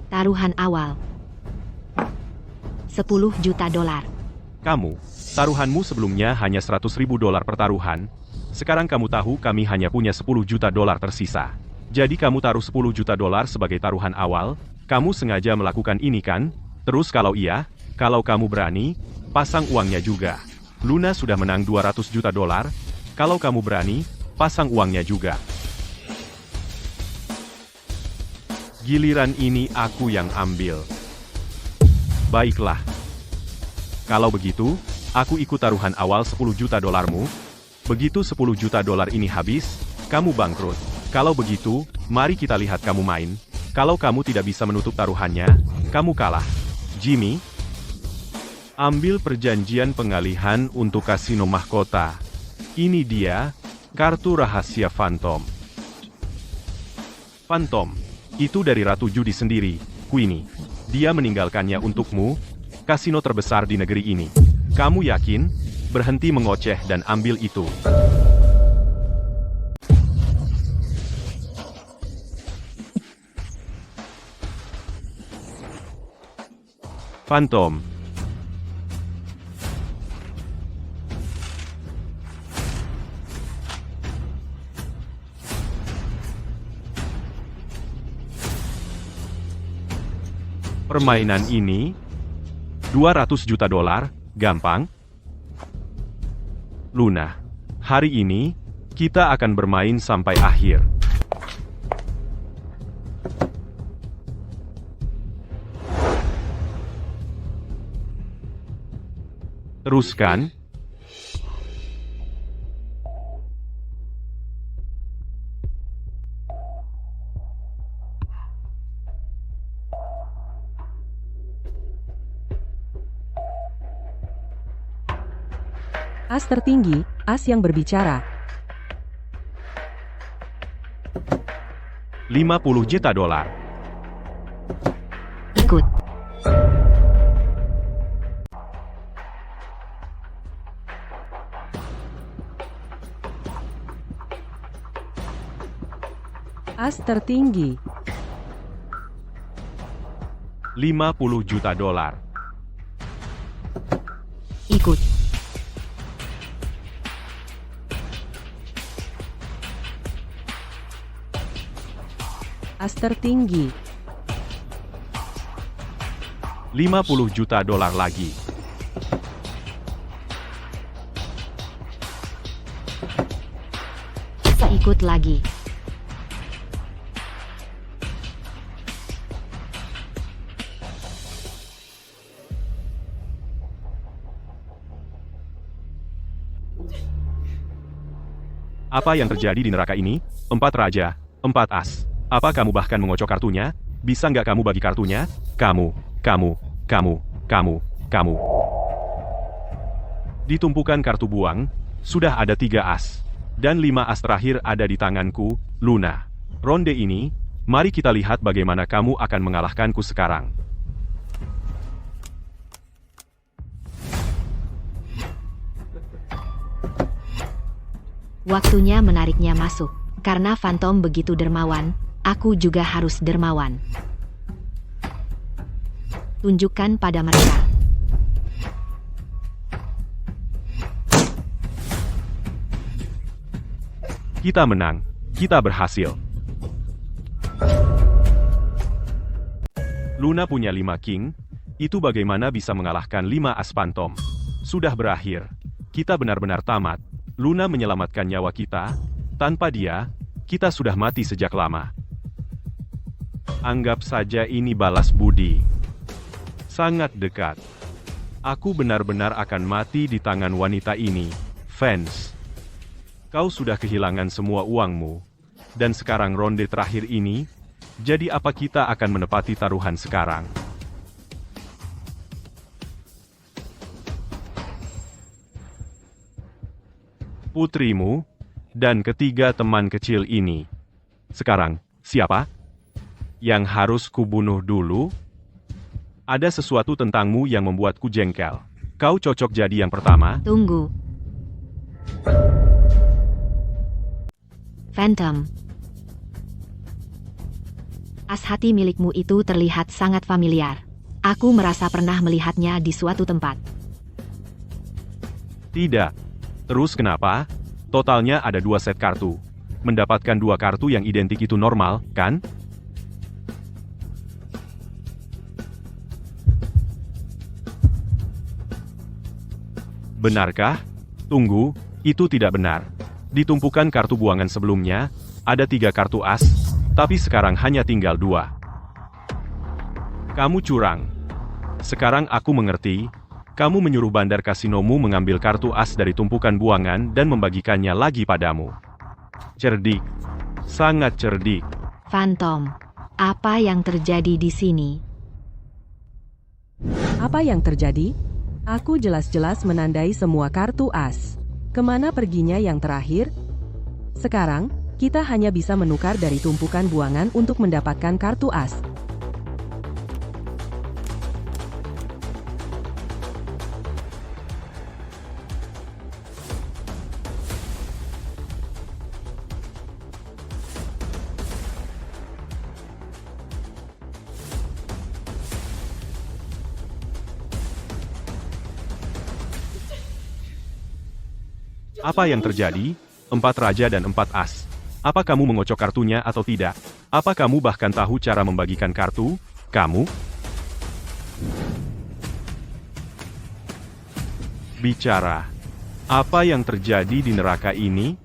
Taruhan awal 10 juta dolar. Kamu, taruhanmu sebelumnya hanya 100.000 dolar pertaruhan. Sekarang kamu tahu kami hanya punya 10 juta dolar tersisa. Jadi kamu taruh 10 juta dolar sebagai taruhan awal. Kamu sengaja melakukan ini kan? Terus kalau iya, kalau kamu berani, pasang uangnya juga. Luna sudah menang 200 juta dolar. Kalau kamu berani, pasang uangnya juga. Giliran ini aku yang ambil. Baiklah. Kalau begitu, aku ikut taruhan awal 10 juta dolarmu. Begitu 10 juta dolar ini habis, kamu bangkrut. Kalau begitu, mari kita lihat kamu main. Kalau kamu tidak bisa menutup taruhannya, kamu kalah. Jimmy, ambil perjanjian pengalihan untuk kasino mahkota. Ini dia, kartu rahasia Phantom. Phantom, itu dari Ratu Judi sendiri, Queenie. Dia meninggalkannya untukmu, kasino terbesar di negeri ini. Kamu yakin? Berhenti mengoceh dan ambil itu. Phantom. Permainan ini 200 juta dolar, gampang. Luna, hari ini kita akan bermain sampai akhir. Teruskan. As tertinggi, as yang berbicara. 50 juta dolar. Ikut. As tertinggi. 50 juta dolar. Ikut. As tertinggi. 50 juta dolar lagi. Ikut lagi. Apa yang terjadi di neraka ini? 4 raja, 4 as. Apa kamu bahkan mengocok kartunya? Bisa nggak kamu bagi kartunya? Kamu. Di tumpukan kartu buang, sudah ada 3 as. Dan 5 as terakhir ada di tanganku, Luna. Ronde ini, mari kita lihat bagaimana kamu akan mengalahkanku sekarang. Waktunya menariknya masuk. Karena Phantom begitu dermawan, aku juga harus dermawan. Tunjukkan pada mereka. Kita menang. Kita berhasil. Luna punya 5 king. Itu bagaimana bisa mengalahkan 5 as Phantom? Sudah berakhir. Kita benar-benar tamat. Luna menyelamatkan nyawa kita. Tanpa dia, kita sudah mati sejak lama. Anggap saja ini balas budi. Sangat dekat. Aku benar-benar akan mati di tangan wanita ini, fans. Kau sudah kehilangan semua uangmu. Dan sekarang ronde terakhir ini, jadi apa kita akan menepati taruhan sekarang? Putrimu, dan ketiga teman kecil ini. Sekarang, siapa? Yang harus kubunuh dulu? Ada sesuatu tentangmu yang membuatku jengkel. Kau cocok jadi yang pertama. Tunggu. Phantom. As hati milikmu itu terlihat sangat familiar. Aku merasa pernah melihatnya di suatu tempat. Tidak. Terus kenapa? Totalnya ada 2 set kartu. Mendapatkan 2 kartu yang identik itu normal, kan? Benarkah? Tunggu, itu tidak benar. Di tumpukan kartu buangan sebelumnya, ada 3 kartu as, tapi sekarang hanya tinggal 2. Kamu curang. Sekarang aku mengerti, kamu menyuruh bandar kasinomu mengambil kartu as dari tumpukan buangan dan membagikannya lagi padamu. Cerdik. Sangat cerdik. Phantom. Apa yang terjadi di sini? Apa yang terjadi? Aku jelas-jelas menandai semua kartu as. Kemana perginya yang terakhir? Sekarang, kita hanya bisa menukar dari tumpukan buangan untuk mendapatkan kartu as. Apa yang terjadi? 4 raja dan 4 as. Apa kamu mengocok kartunya atau tidak? Apa kamu bahkan tahu cara membagikan kartu? Kamu? Bicara. Apa yang terjadi di neraka ini?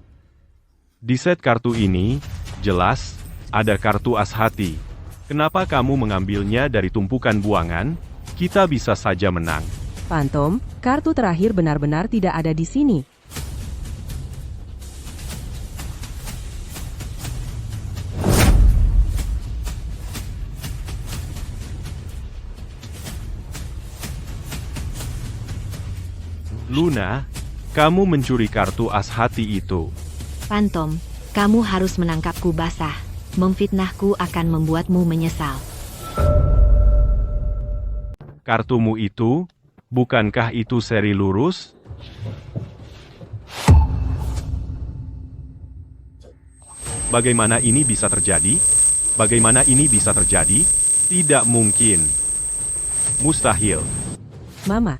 Di set kartu ini, jelas, ada kartu as hati. Kenapa kamu mengambilnya dari tumpukan buangan? Kita bisa saja menang. Phantom, kartu terakhir benar-benar tidak ada di sini. Luna, kamu mencuri kartu as hati itu. Phantom, kamu harus menangkapku basah. Memfitnahku akan membuatmu menyesal. Kartumu itu, bukankah itu seri lurus? Bagaimana ini bisa terjadi? Bagaimana ini bisa terjadi? Tidak mungkin. Mustahil. Mama,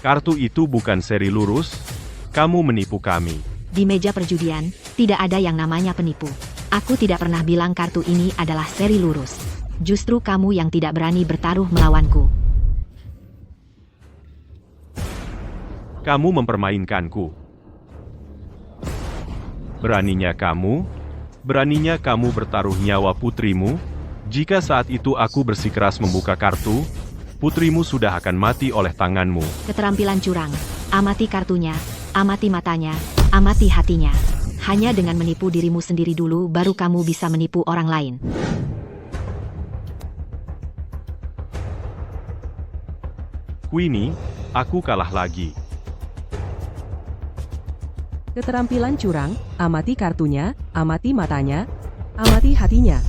Kartu itu bukan seri lurus. Kamu menipu kami. Di meja perjudian, tidak ada yang namanya penipu. Aku tidak pernah bilang kartu ini adalah seri lurus. Justru kamu yang tidak berani bertaruh melawanku. Kamu mempermainkanku. Beraninya kamu bertaruh nyawa putrimu. Jika saat itu aku bersikeras membuka kartu, putrimu sudah akan mati oleh tanganmu. Keterampilan curang. Amati kartunya, amati matanya, amati hatinya. Hanya dengan menipu dirimu sendiri dulu, baru kamu bisa menipu orang lain. Queenie, aku kalah lagi. keterampilan curang, amati kartunya, amati matanya, amati hatinya.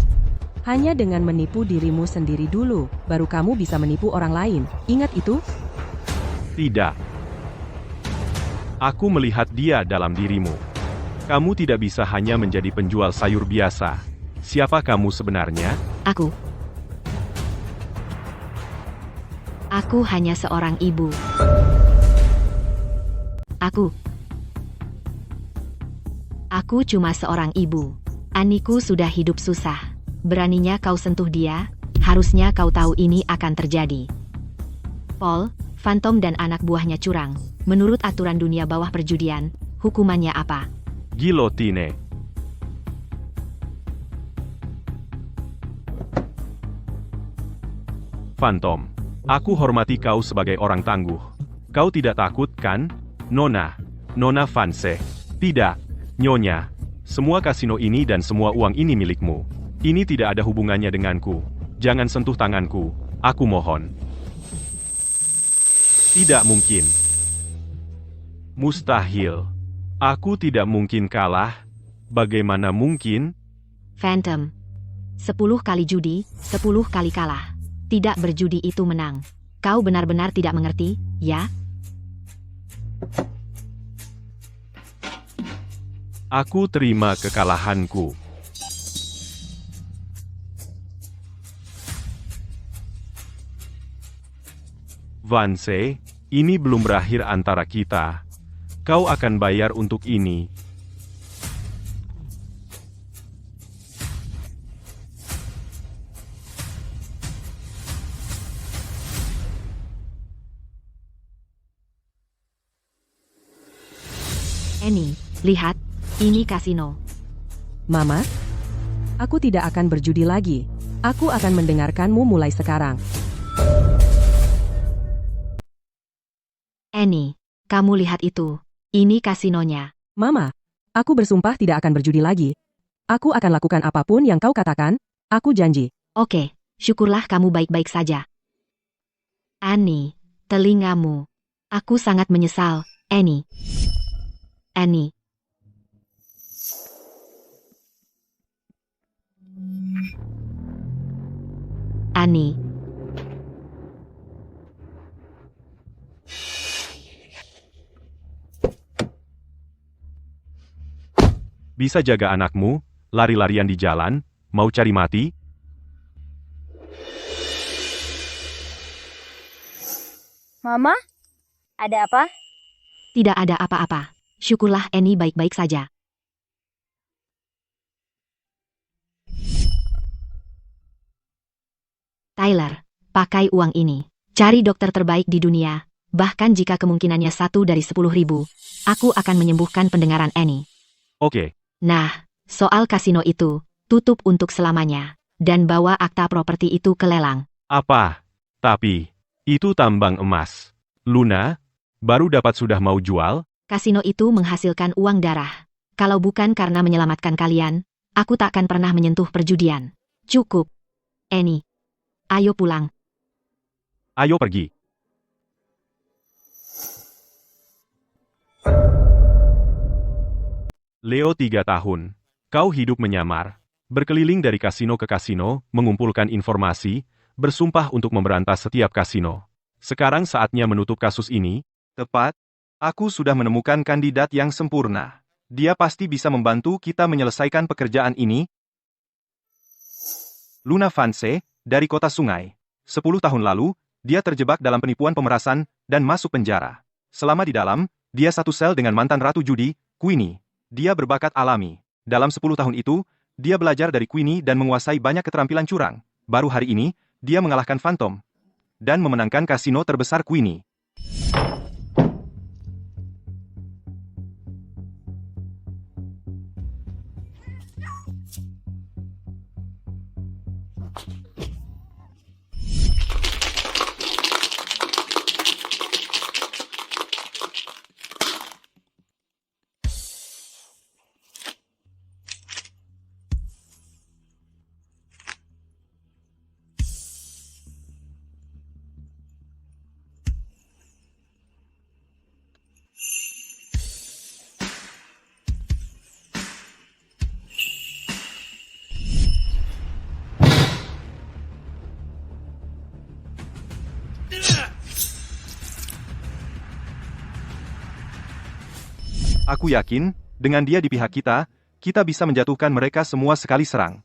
Hanya dengan menipu dirimu sendiri dulu, baru kamu bisa menipu orang lain. Ingat itu? Tidak. Aku melihat dia dalam dirimu. Kamu tidak bisa hanya menjadi penjual sayur biasa. Siapa kamu sebenarnya? Aku hanya seorang ibu. Aku cuma seorang ibu. Aniku sudah hidup susah. Beraninya kau sentuh dia, harusnya kau tahu ini akan terjadi. Paul, Phantom dan anak buahnya curang. Menurut aturan dunia bawah perjudian, hukumannya apa? Gilotine. Phantom, aku hormati kau sebagai orang tangguh. Kau tidak takut, kan? Nona Vance. Tidak, Nyonya. Semua kasino ini dan semua uang ini milikmu. Ini tidak ada hubungannya denganku. Jangan sentuh tanganku. Aku mohon. Tidak mungkin. Mustahil. Aku tidak mungkin kalah. Bagaimana mungkin? Phantom. 10 kali judi, 10 kali kalah. Tidak berjudi itu menang. Kau benar-benar tidak mengerti, ya? Aku terima kekalahanku. Vance, ini belum berakhir antara kita. Kau akan bayar untuk ini. Annie, lihat, ini kasino. Mama, aku tidak akan berjudi lagi. Aku akan mendengarkanmu mulai sekarang. Annie, kamu lihat itu. Ini kasinonya. Mama, aku bersumpah tidak akan berjudi lagi. Aku akan lakukan apapun yang kau katakan. Aku janji. Oke, syukurlah kamu baik-baik saja. Annie, telingamu. Aku sangat menyesal, Annie. Annie. Annie. Bisa jaga anakmu, lari-larian di jalan, mau cari mati? Mama? Ada apa? Tidak ada apa-apa. Syukurlah Annie baik-baik saja. Tyler, pakai uang ini. Cari dokter terbaik di dunia. Bahkan jika kemungkinannya 1 dari 10.000, aku akan menyembuhkan pendengaran Annie. Oke. Nah, soal kasino itu, tutup untuk selamanya. Dan bawa akta properti itu ke lelang. Apa? Tapi, itu tambang emas. Luna, baru dapat sudah mau jual? Kasino itu menghasilkan uang darah. Kalau bukan karena menyelamatkan kalian, aku tak akan pernah menyentuh perjudian. Cukup. Annie, ayo pulang. Ayo pergi. Leo 3 tahun. Kau hidup menyamar. Berkeliling dari kasino ke kasino, mengumpulkan informasi, bersumpah untuk memberantas setiap kasino. Sekarang saatnya menutup kasus ini. Tepat. Aku sudah menemukan kandidat yang sempurna. Dia pasti bisa membantu kita menyelesaikan pekerjaan ini. Luna Vance, dari kota Sungai. 10 tahun lalu, dia terjebak dalam penipuan pemerasan dan masuk penjara. Selama di dalam, dia satu sel dengan mantan ratu judi, Queenie. Dia berbakat alami. Dalam 10 tahun itu, dia belajar dari Queenie dan menguasai banyak keterampilan curang. Baru hari ini, dia mengalahkan Phantom dan memenangkan kasino terbesar Queenie. Aku yakin, dengan dia di pihak kita, kita bisa menjatuhkan mereka semua sekali serang.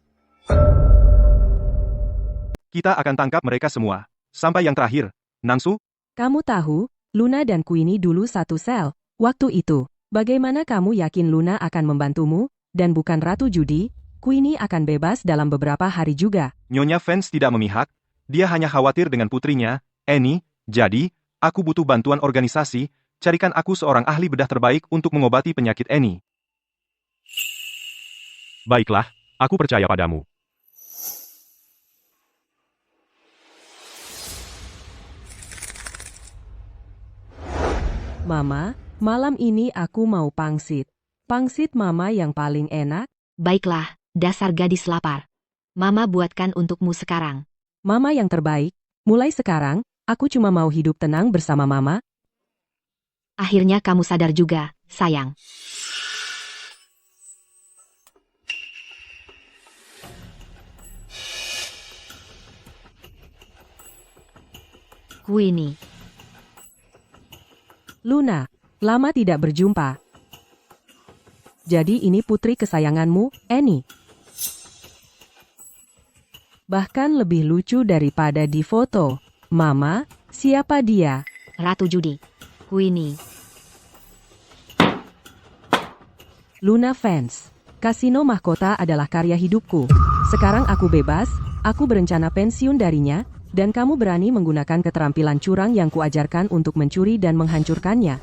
Kita akan tangkap mereka semua. Sampai yang terakhir, Nangsu, Kamu tahu, Luna dan Queenie dulu satu sel. Waktu itu, bagaimana kamu yakin Luna akan membantumu? dan bukan ratu judi, Queenie akan bebas dalam beberapa hari juga. Nyonya Vance tidak memihak, dia hanya khawatir dengan putrinya, Annie. Jadi, aku butuh bantuan organisasi, carikan aku seorang ahli bedah terbaik untuk mengobati penyakit Annie. Baiklah, aku percaya padamu. Mama, malam ini aku mau pangsit. Pangsit Mama yang paling enak. Baiklah, dasar gadis lapar. Mama buatkan untukmu sekarang. Mama yang terbaik. Mulai sekarang, aku cuma mau hidup tenang bersama Mama. Akhirnya kamu sadar juga, sayang. Queenie, Luna, lama tidak berjumpa. Jadi ini putri kesayanganmu, Annie. Bahkan lebih lucu daripada di foto. Mama, siapa dia? Ratu Judi. Queenie, Luna Vance. Kasino mahkota adalah karya hidupku. Sekarang aku bebas, aku berencana pensiun darinya, dan kamu berani menggunakan keterampilan curang yang kuajarkan untuk mencuri dan menghancurkannya.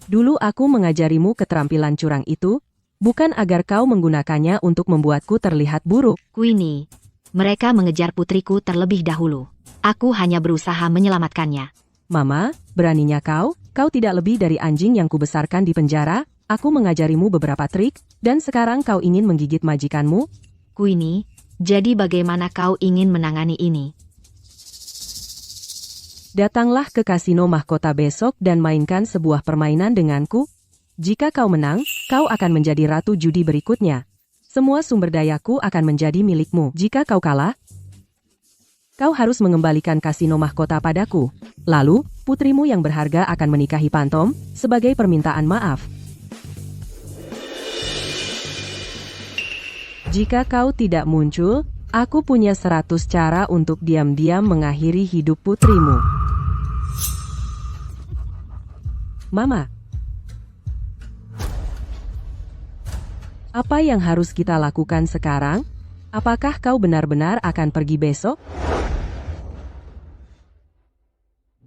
Dulu aku mengajarimu keterampilan curang itu, bukan agar kau menggunakannya untuk membuatku terlihat buruk. Queenie, mereka mengejar putriku terlebih dahulu. Aku hanya berusaha menyelamatkannya. Mama, beraninya kau tidak lebih dari anjing yang kubesarkan di penjara, aku mengajarimu beberapa trik, dan sekarang kau ingin menggigit majikanmu? Queenie, jadi bagaimana kau ingin menangani ini? Datanglah ke kasino mahkota besok dan mainkan sebuah permainan denganku. Jika kau menang, kau akan menjadi ratu judi berikutnya. Semua sumber dayaku akan menjadi milikmu. Jika kau kalah, kau harus mengembalikan kasino mahkota padaku. Lalu, putrimu yang berharga akan menikahi Pantom sebagai permintaan maaf. Jika kau tidak muncul, aku punya 100 cara untuk diam-diam mengakhiri hidup putrimu. Mama, apa yang harus kita lakukan sekarang? Apakah kau benar-benar akan pergi besok?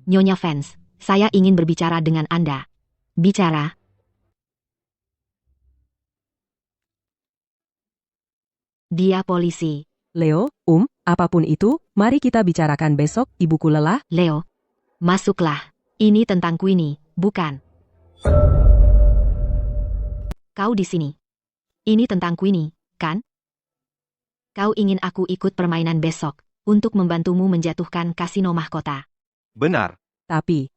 Nyonya Vance, saya ingin berbicara dengan Anda. Bicara. Dia polisi. Leo, apapun itu, mari kita bicarakan besok, ibuku lelah. Leo, masuklah. Ini tentang Queenie, bukan? Kau di sini. Ini tentang Queenie, kan? Kau ingin aku ikut permainan besok, untuk membantumu menjatuhkan kasino mahkota. Benar. Tapi,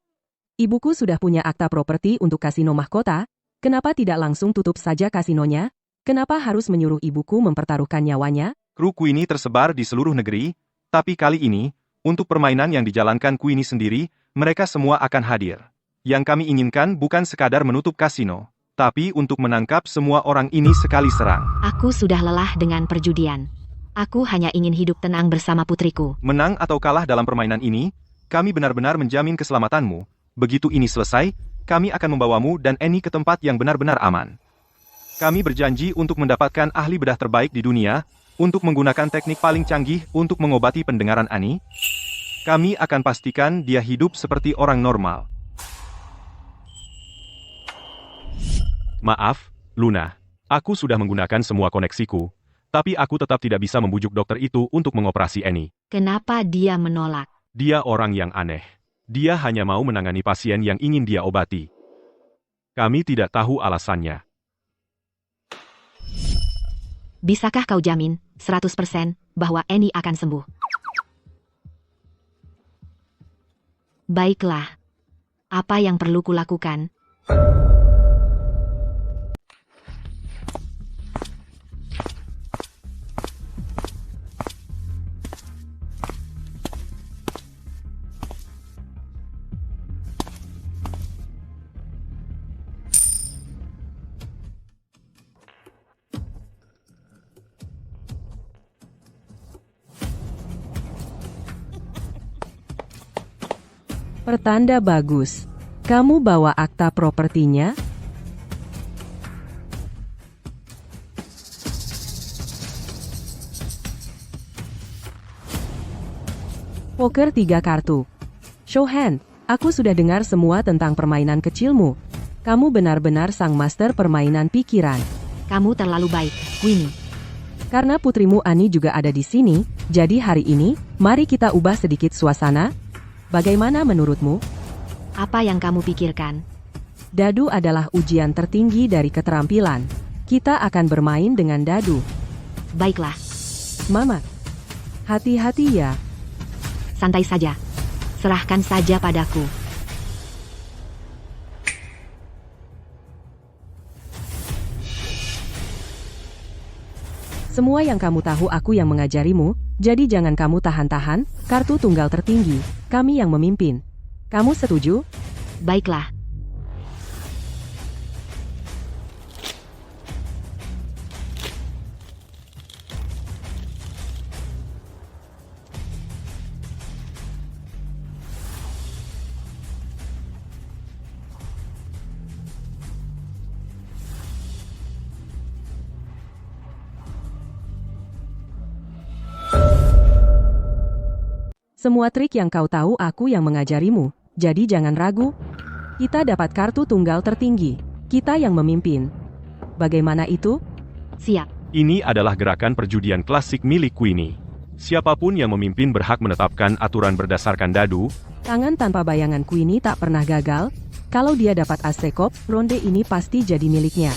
ibuku sudah punya akta properti untuk kasino mahkota, kenapa tidak langsung tutup saja kasinonya? Kenapa harus menyuruh ibuku mempertaruhkan nyawanya? Kru Queenie tersebar di seluruh negeri, tapi kali ini, untuk permainan yang dijalankan Queenie sendiri, mereka semua akan hadir. Yang kami inginkan bukan sekadar menutup kasino, tapi untuk menangkap semua orang ini sekali serang. Aku sudah lelah dengan perjudian. Aku hanya ingin hidup tenang bersama putriku. Menang atau kalah dalam permainan ini, kami benar-benar menjamin keselamatanmu. Begitu ini selesai, kami akan membawamu dan Annie ke tempat yang benar-benar aman. Kami berjanji untuk mendapatkan ahli bedah terbaik di dunia, untuk menggunakan teknik paling canggih untuk mengobati pendengaran Annie. Kami akan pastikan dia hidup seperti orang normal. Maaf, Luna. Aku sudah menggunakan semua koneksiku, tapi aku tetap tidak bisa membujuk dokter itu untuk mengoperasi Annie. Kenapa dia menolak? Dia orang yang aneh. Dia hanya mau menangani pasien yang ingin dia obati. Kami tidak tahu alasannya. Bisakah kau jamin, 100%, bahwa Annie akan sembuh? Baiklah. Apa yang perlu kulakukan? Pertanda bagus. Kamu bawa akta propertinya? Poker 3 kartu. Show hand. Aku sudah dengar semua tentang permainan kecilmu. Kamu benar-benar sang master permainan pikiran. Kamu terlalu baik, Queenie. Karena putrimu Ani juga ada di sini, jadi hari ini, mari kita ubah sedikit suasana. Bagaimana menurutmu? Apa yang kamu pikirkan? Dadu adalah ujian tertinggi dari keterampilan. Kita akan bermain dengan dadu. Baiklah, Mama, hati-hati ya. santai saja. Serahkan saja padaku. Semua yang kamu tahu aku yang mengajarimu, jadi jangan kamu tahan-tahan. Kartu tunggal tertinggi, kami yang memimpin. Kamu setuju? Baiklah. Semua trik yang kau tahu aku yang mengajarimu, jadi jangan ragu. Kita dapat kartu tunggal tertinggi. Kita yang memimpin. Bagaimana itu? Siap. Ini adalah gerakan perjudian klasik milik Queenie. Siapapun yang memimpin berhak menetapkan aturan berdasarkan dadu. Tangan tanpa bayangan Queenie tak pernah gagal. Kalau dia dapat as sekop, ronde ini pasti jadi miliknya.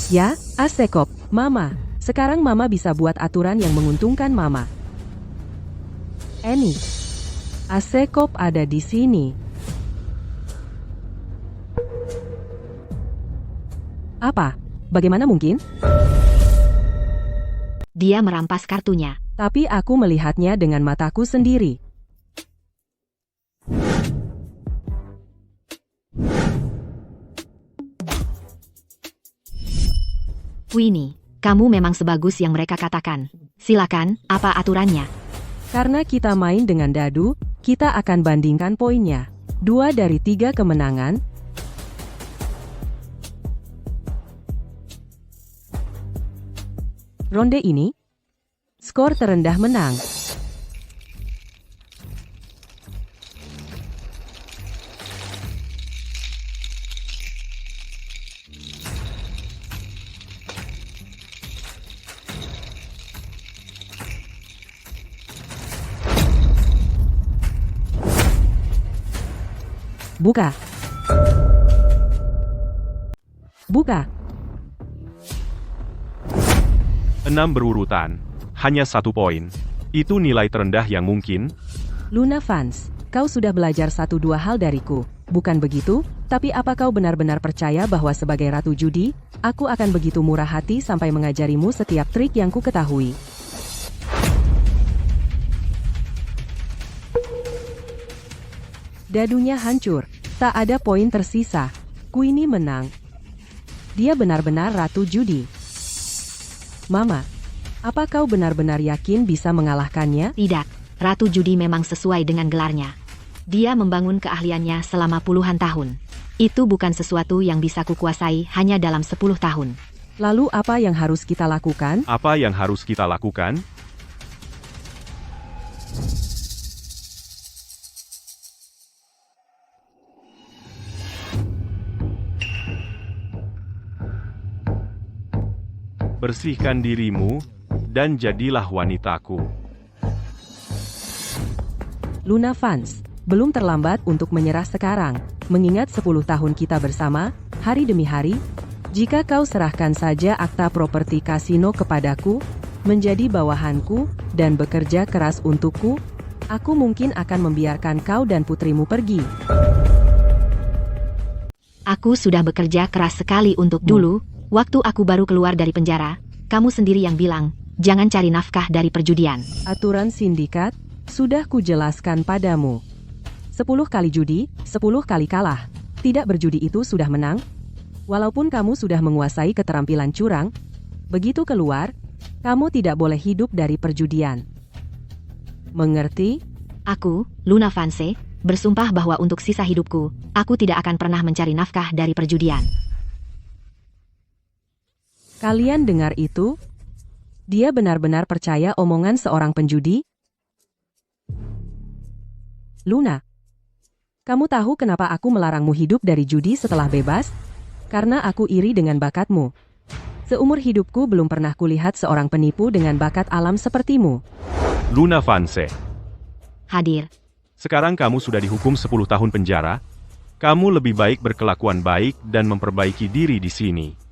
Ya, as sekop, Mama. Sekarang Mama bisa buat aturan yang menguntungkan Mama. Annie, as sekop ada di sini. Apa? Bagaimana mungkin? Dia merampas kartunya. Tapi aku melihatnya dengan mataku sendiri. Queenie, kamu memang sebagus yang mereka katakan. Silakan, apa aturannya? Karena kita main dengan dadu, kita akan bandingkan poinnya. 2 dari 3 kemenangan. Ronde ini, skor terendah menang. Buka. Buka. 6 berurutan. Hanya 1 poin. Itu nilai terendah yang mungkin. Luna fans, kau sudah belajar 1-2 hal dariku, bukan begitu? Tapi apa kau benar-benar percaya bahwa sebagai ratu judi, aku akan begitu murah hati sampai mengajarimu setiap trik yang ku ketahui? Dadunya hancur, tak ada poin tersisa. Queenie menang. Dia benar-benar ratu judi. Mama, apa kau benar-benar yakin bisa mengalahkannya? Tidak, Ratu Judi memang sesuai dengan gelarnya. Dia membangun keahliannya selama puluhan tahun. Itu bukan sesuatu yang bisa kukuasai hanya dalam 10 tahun. Lalu apa yang harus kita lakukan? Apa yang harus kita lakukan? Bersihkan dirimu, dan jadilah wanitaku. Luna fans, belum terlambat untuk menyerah sekarang. Mengingat 10 tahun kita bersama, hari demi hari, jika kau serahkan saja akta properti kasino kepadaku, menjadi bawahanku, dan bekerja keras untukku, aku mungkin akan membiarkan kau dan putrimu pergi. Aku sudah bekerja keras sekali untuk dulu, waktu aku baru keluar dari penjara, Kamu sendiri yang bilang, jangan cari nafkah dari perjudian. Aturan sindikat sudah kujelaskan padamu. 10 kali judi, 10 kali kalah. Tidak berjudi itu sudah menang. Walaupun kamu sudah menguasai keterampilan curang, begitu keluar, kamu tidak boleh hidup dari perjudian. Mengerti? Aku, Luna Vance, bersumpah bahwa untuk sisa hidupku, aku tidak akan pernah mencari nafkah dari perjudian. Kalian dengar itu? Dia benar-benar percaya omongan seorang penjudi? Luna, kamu tahu kenapa aku melarangmu hidup dari judi setelah bebas? Karena aku iri dengan bakatmu. Seumur hidupku belum pernah kulihat seorang penipu dengan bakat alam sepertimu. Luna Vance, Hadir. sekarang kamu sudah dihukum 10 tahun penjara. Kamu lebih baik berkelakuan baik dan memperbaiki diri di sini.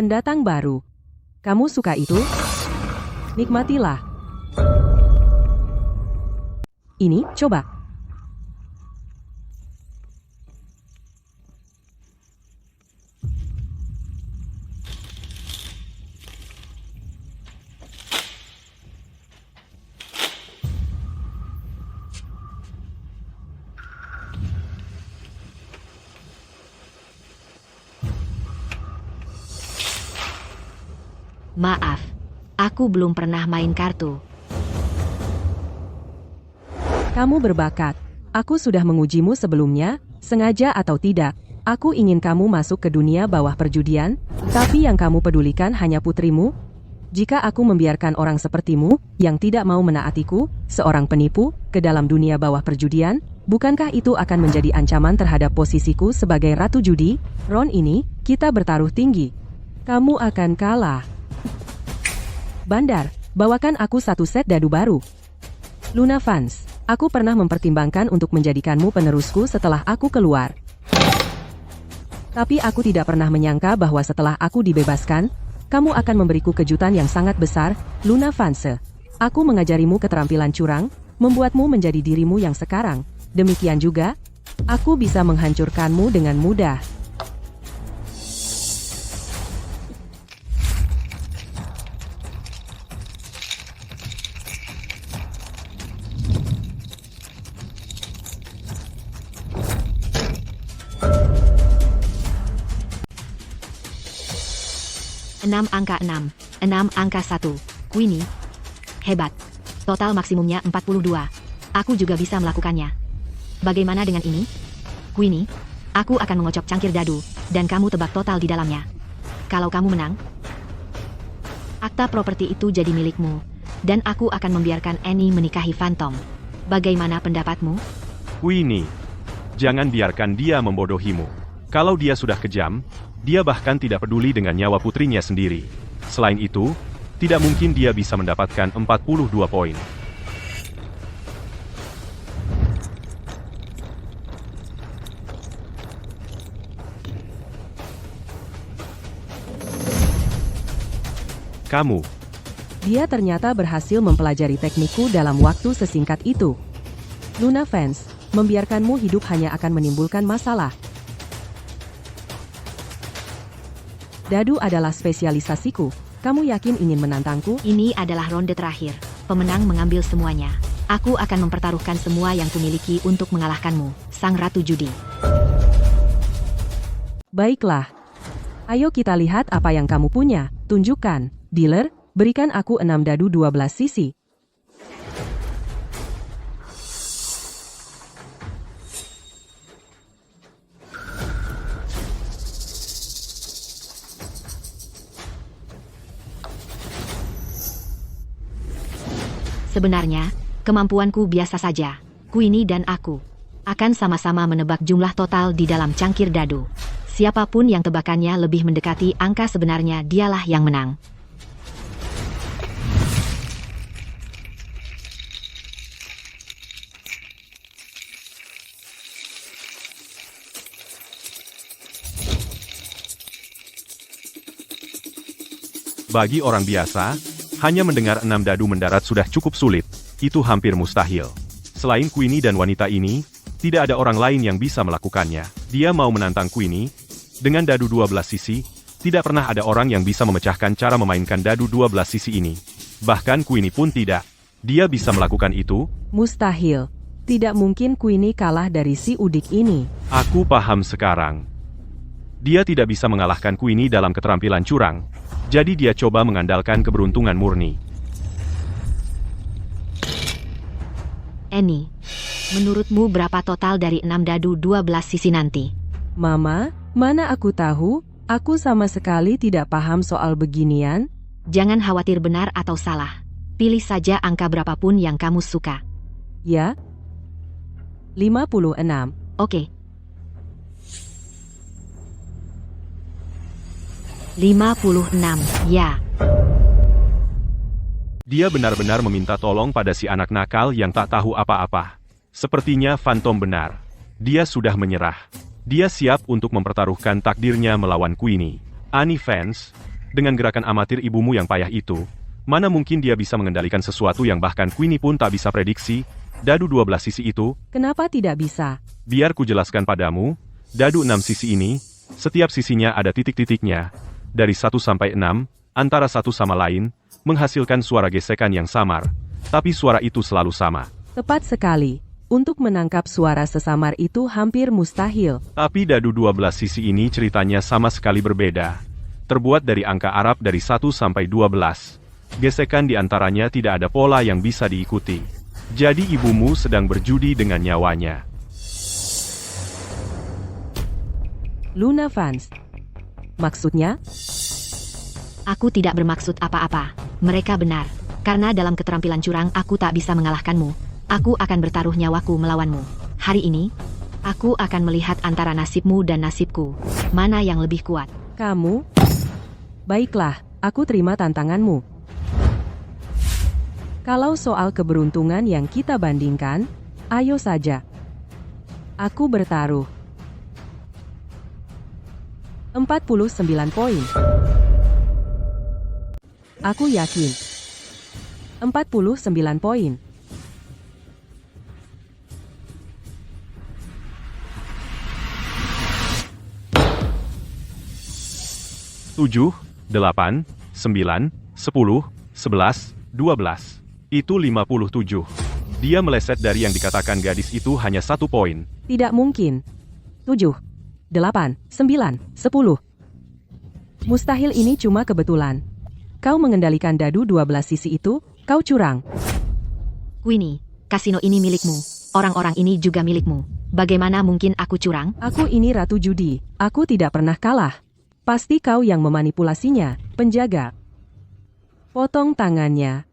Pendatang baru. Kamu suka itu? Nikmatilah. Ini, coba. Maaf, aku belum pernah main kartu. Kamu berbakat. Aku sudah mengujimu sebelumnya, sengaja atau tidak. Aku ingin kamu masuk ke dunia bawah perjudian, tapi yang kamu pedulikan hanya putrimu. Jika aku membiarkan orang sepertimu, yang tidak mau menaatiku, seorang penipu, ke dalam dunia bawah perjudian, bukankah itu akan menjadi ancaman terhadap posisiku sebagai ratu judi? Ron ini, kita bertaruh tinggi. Kamu akan kalah. Bandar, bawakan aku satu set dadu baru. Luna Vance, aku pernah mempertimbangkan untuk menjadikanmu penerusku setelah aku keluar. Tapi aku tidak pernah menyangka bahwa setelah aku dibebaskan, kamu akan memberiku kejutan yang sangat besar, Luna Vance. Aku mengajarimu keterampilan curang, membuatmu menjadi dirimu yang sekarang. Demikian juga, aku bisa menghancurkanmu dengan mudah. Enam angka 6, 6 angka 1, Queenie. Hebat. Total maksimumnya 42. Aku juga bisa melakukannya. Bagaimana dengan ini? Queenie, aku akan mengocok cangkir dadu, dan kamu tebak total di dalamnya. Kalau kamu menang, akta properti itu jadi milikmu, dan aku akan membiarkan Annie menikahi Phantom. Bagaimana pendapatmu? Queenie, jangan biarkan dia membodohimu. Kalau dia sudah kejam, dia bahkan tidak peduli dengan nyawa putrinya sendiri. Selain itu, tidak mungkin dia bisa mendapatkan 42 poin. Kamu, Dia ternyata berhasil mempelajari teknikku dalam waktu sesingkat itu. Luna Vance, membiarkanmu hidup hanya akan menimbulkan masalah. Dadu adalah spesialisasiku. Kamu yakin ingin menantangku? Ini adalah ronde terakhir. Pemenang mengambil semuanya. Aku akan mempertaruhkan semua yang kumiliki untuk mengalahkanmu, sang ratu judi. Baiklah. Ayo kita lihat apa yang kamu punya. Tunjukkan. Dealer, berikan aku 6 dadu 12 sisi. Sebenarnya, kemampuanku biasa saja. Queenie dan aku akan sama-sama menebak jumlah total di dalam cangkir dadu. Siapapun yang tebakannya lebih mendekati angka sebenarnya dialah yang menang. Bagi orang biasa, hanya mendengar 6 dadu mendarat sudah cukup sulit. Itu hampir mustahil. Selain Queenie dan wanita ini, tidak ada orang lain yang bisa melakukannya. Dia mau menantang Queenie. Dengan dadu 12 sisi, tidak pernah ada orang yang bisa memecahkan cara memainkan dadu 12 sisi ini. Bahkan Queenie pun tidak. Dia bisa melakukan itu. Mustahil. Tidak mungkin Queenie kalah dari si udik ini. Aku paham sekarang. Dia tidak bisa mengalahkan Queenie dalam keterampilan curang. Jadi dia coba mengandalkan keberuntungan murni. Annie, menurutmu berapa total dari 6 dadu 12 sisi nanti? Mama, mana aku tahu? Aku sama sekali tidak paham soal beginian. Jangan khawatir benar atau salah. Pilih saja angka berapapun yang kamu suka. Ya? 56. Oke. 56, ya. Dia benar-benar meminta tolong pada si anak nakal yang tak tahu apa-apa. Sepertinya Phantom benar. Dia sudah menyerah. Dia siap untuk mempertaruhkan takdirnya melawan Queenie. Annie fans, dengan gerakan amatir ibumu yang payah itu, mana mungkin dia bisa mengendalikan sesuatu yang bahkan Queenie pun tak bisa prediksi? Dadu 12 sisi itu, Kenapa tidak bisa? biar ku jelaskan padamu, dadu 6 sisi ini, setiap sisinya ada titik-titiknya. Dari 1 sampai 6, antara satu sama lain, menghasilkan suara gesekan yang samar. Tapi suara itu selalu sama. Tepat sekali. Untuk menangkap suara sesamar itu hampir mustahil. Tapi dadu 12 sisi ini ceritanya sama sekali berbeda. Terbuat dari angka Arab dari 1 sampai 12. Gesekan di antaranya tidak ada pola yang bisa diikuti. Jadi ibumu sedang berjudi dengan nyawanya. Luna fans. Maksudnya? Aku tidak bermaksud apa-apa. Mereka benar. Karena dalam keterampilan curang aku tak bisa mengalahkanmu. Aku akan bertaruh nyawaku melawanmu. Hari ini, aku akan melihat antara nasibmu dan nasibku. Mana yang lebih kuat? Kamu? Baiklah, aku terima tantanganmu. Kalau soal keberuntungan yang kita bandingkan, ayo saja. Aku bertaruh. 49 poin. Aku yakin. 49 poin. Tujuh, 8, 9, 10, 11, 12. Itu 57. Dia meleset dari yang dikatakan gadis itu hanya 1 poin. Tidak mungkin. 7, 8, 9, 10. Mustahil ini cuma kebetulan. Kau mengendalikan dadu 12 sisi itu, kau curang. Queenie, kasino ini milikmu. Orang-orang ini juga milikmu. Bagaimana mungkin aku curang? Aku ini ratu judi. Aku tidak pernah kalah. Pasti kau yang memanipulasinya, penjaga. Potong tangannya.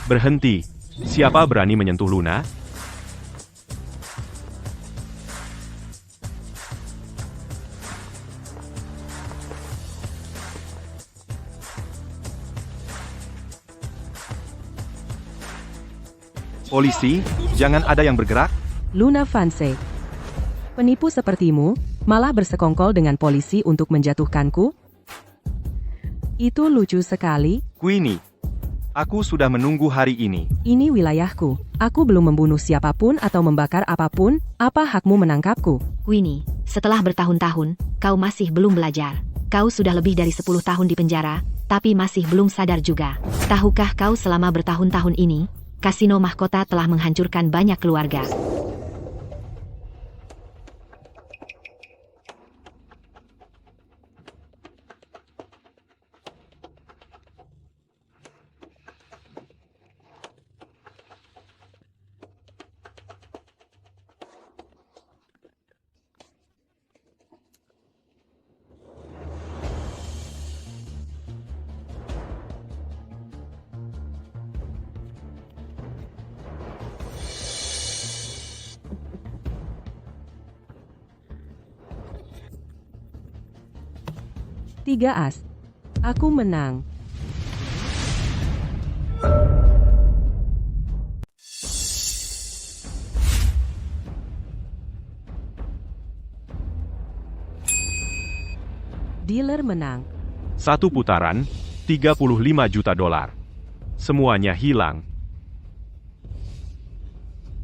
Berhenti. Siapa berani menyentuh Luna? Polisi, jangan ada yang bergerak. Luna Fanse. Penipu sepertimu, malah bersekongkol dengan polisi untuk menjatuhkanku? Itu lucu sekali. Queenie, aku sudah menunggu hari ini. Ini wilayahku. Aku belum membunuh siapapun atau membakar apapun. Apa hakmu menangkapku? Queenie, setelah bertahun-tahun, kau masih belum belajar. Kau sudah lebih dari 10 tahun di penjara, tapi masih belum sadar juga. Tahukah kau selama bertahun-tahun ini, kasino mahkota telah menghancurkan banyak keluarga. Tiga as. Aku menang. Dealer menang. Satu putaran, 35 juta dolar. Semuanya hilang.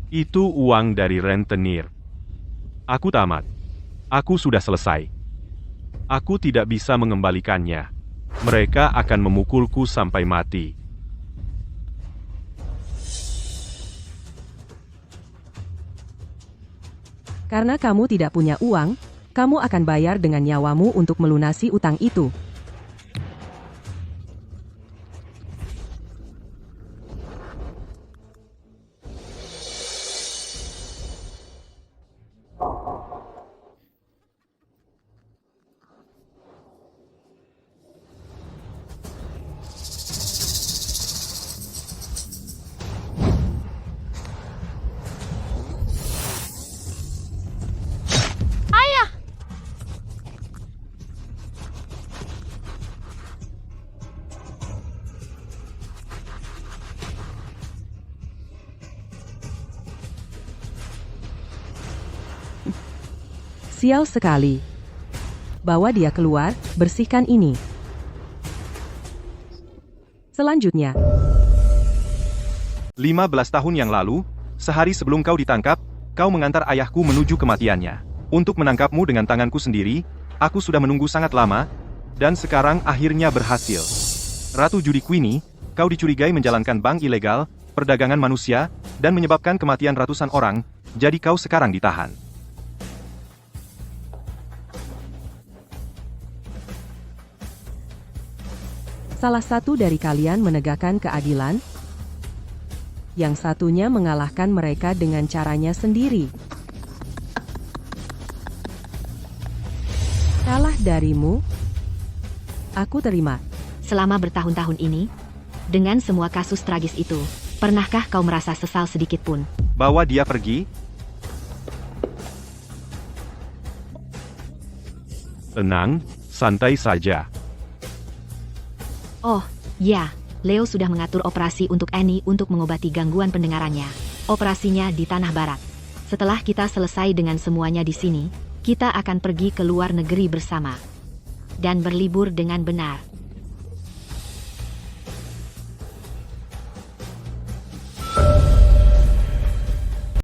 Itu uang dari rentenir. Aku tamat. Aku sudah selesai. Aku tidak bisa mengembalikannya. Mereka akan memukulku sampai mati. Karena kamu tidak punya uang, kamu akan bayar dengan nyawamu untuk melunasi utang itu. Sial sekali. Bawa dia keluar, bersihkan ini. Selanjutnya, 15 tahun yang lalu, sehari sebelum kau ditangkap, kau mengantar ayahku menuju kematiannya. Untuk menangkapmu dengan tanganku sendiri, aku sudah menunggu sangat lama, dan sekarang akhirnya berhasil. Ratu Judi Queenie, kau dicurigai menjalankan bank ilegal, perdagangan manusia, dan menyebabkan kematian ratusan orang, jadi kau sekarang ditahan. salah satu dari kalian menegakkan keadilan, yang satunya mengalahkan mereka dengan caranya sendiri. Kalah darimu, aku terima. Selama bertahun-tahun ini, dengan semua kasus tragis itu, pernahkah kau merasa sesal sedikit pun? Bawa dia pergi. Tenang, santai saja. Oh, ya, Leo sudah mengatur operasi untuk Annie untuk mengobati gangguan pendengarannya. Operasinya di Tanah Barat. Setelah kita selesai dengan semuanya di sini, kita akan pergi ke luar negeri bersama. Dan berlibur dengan benar.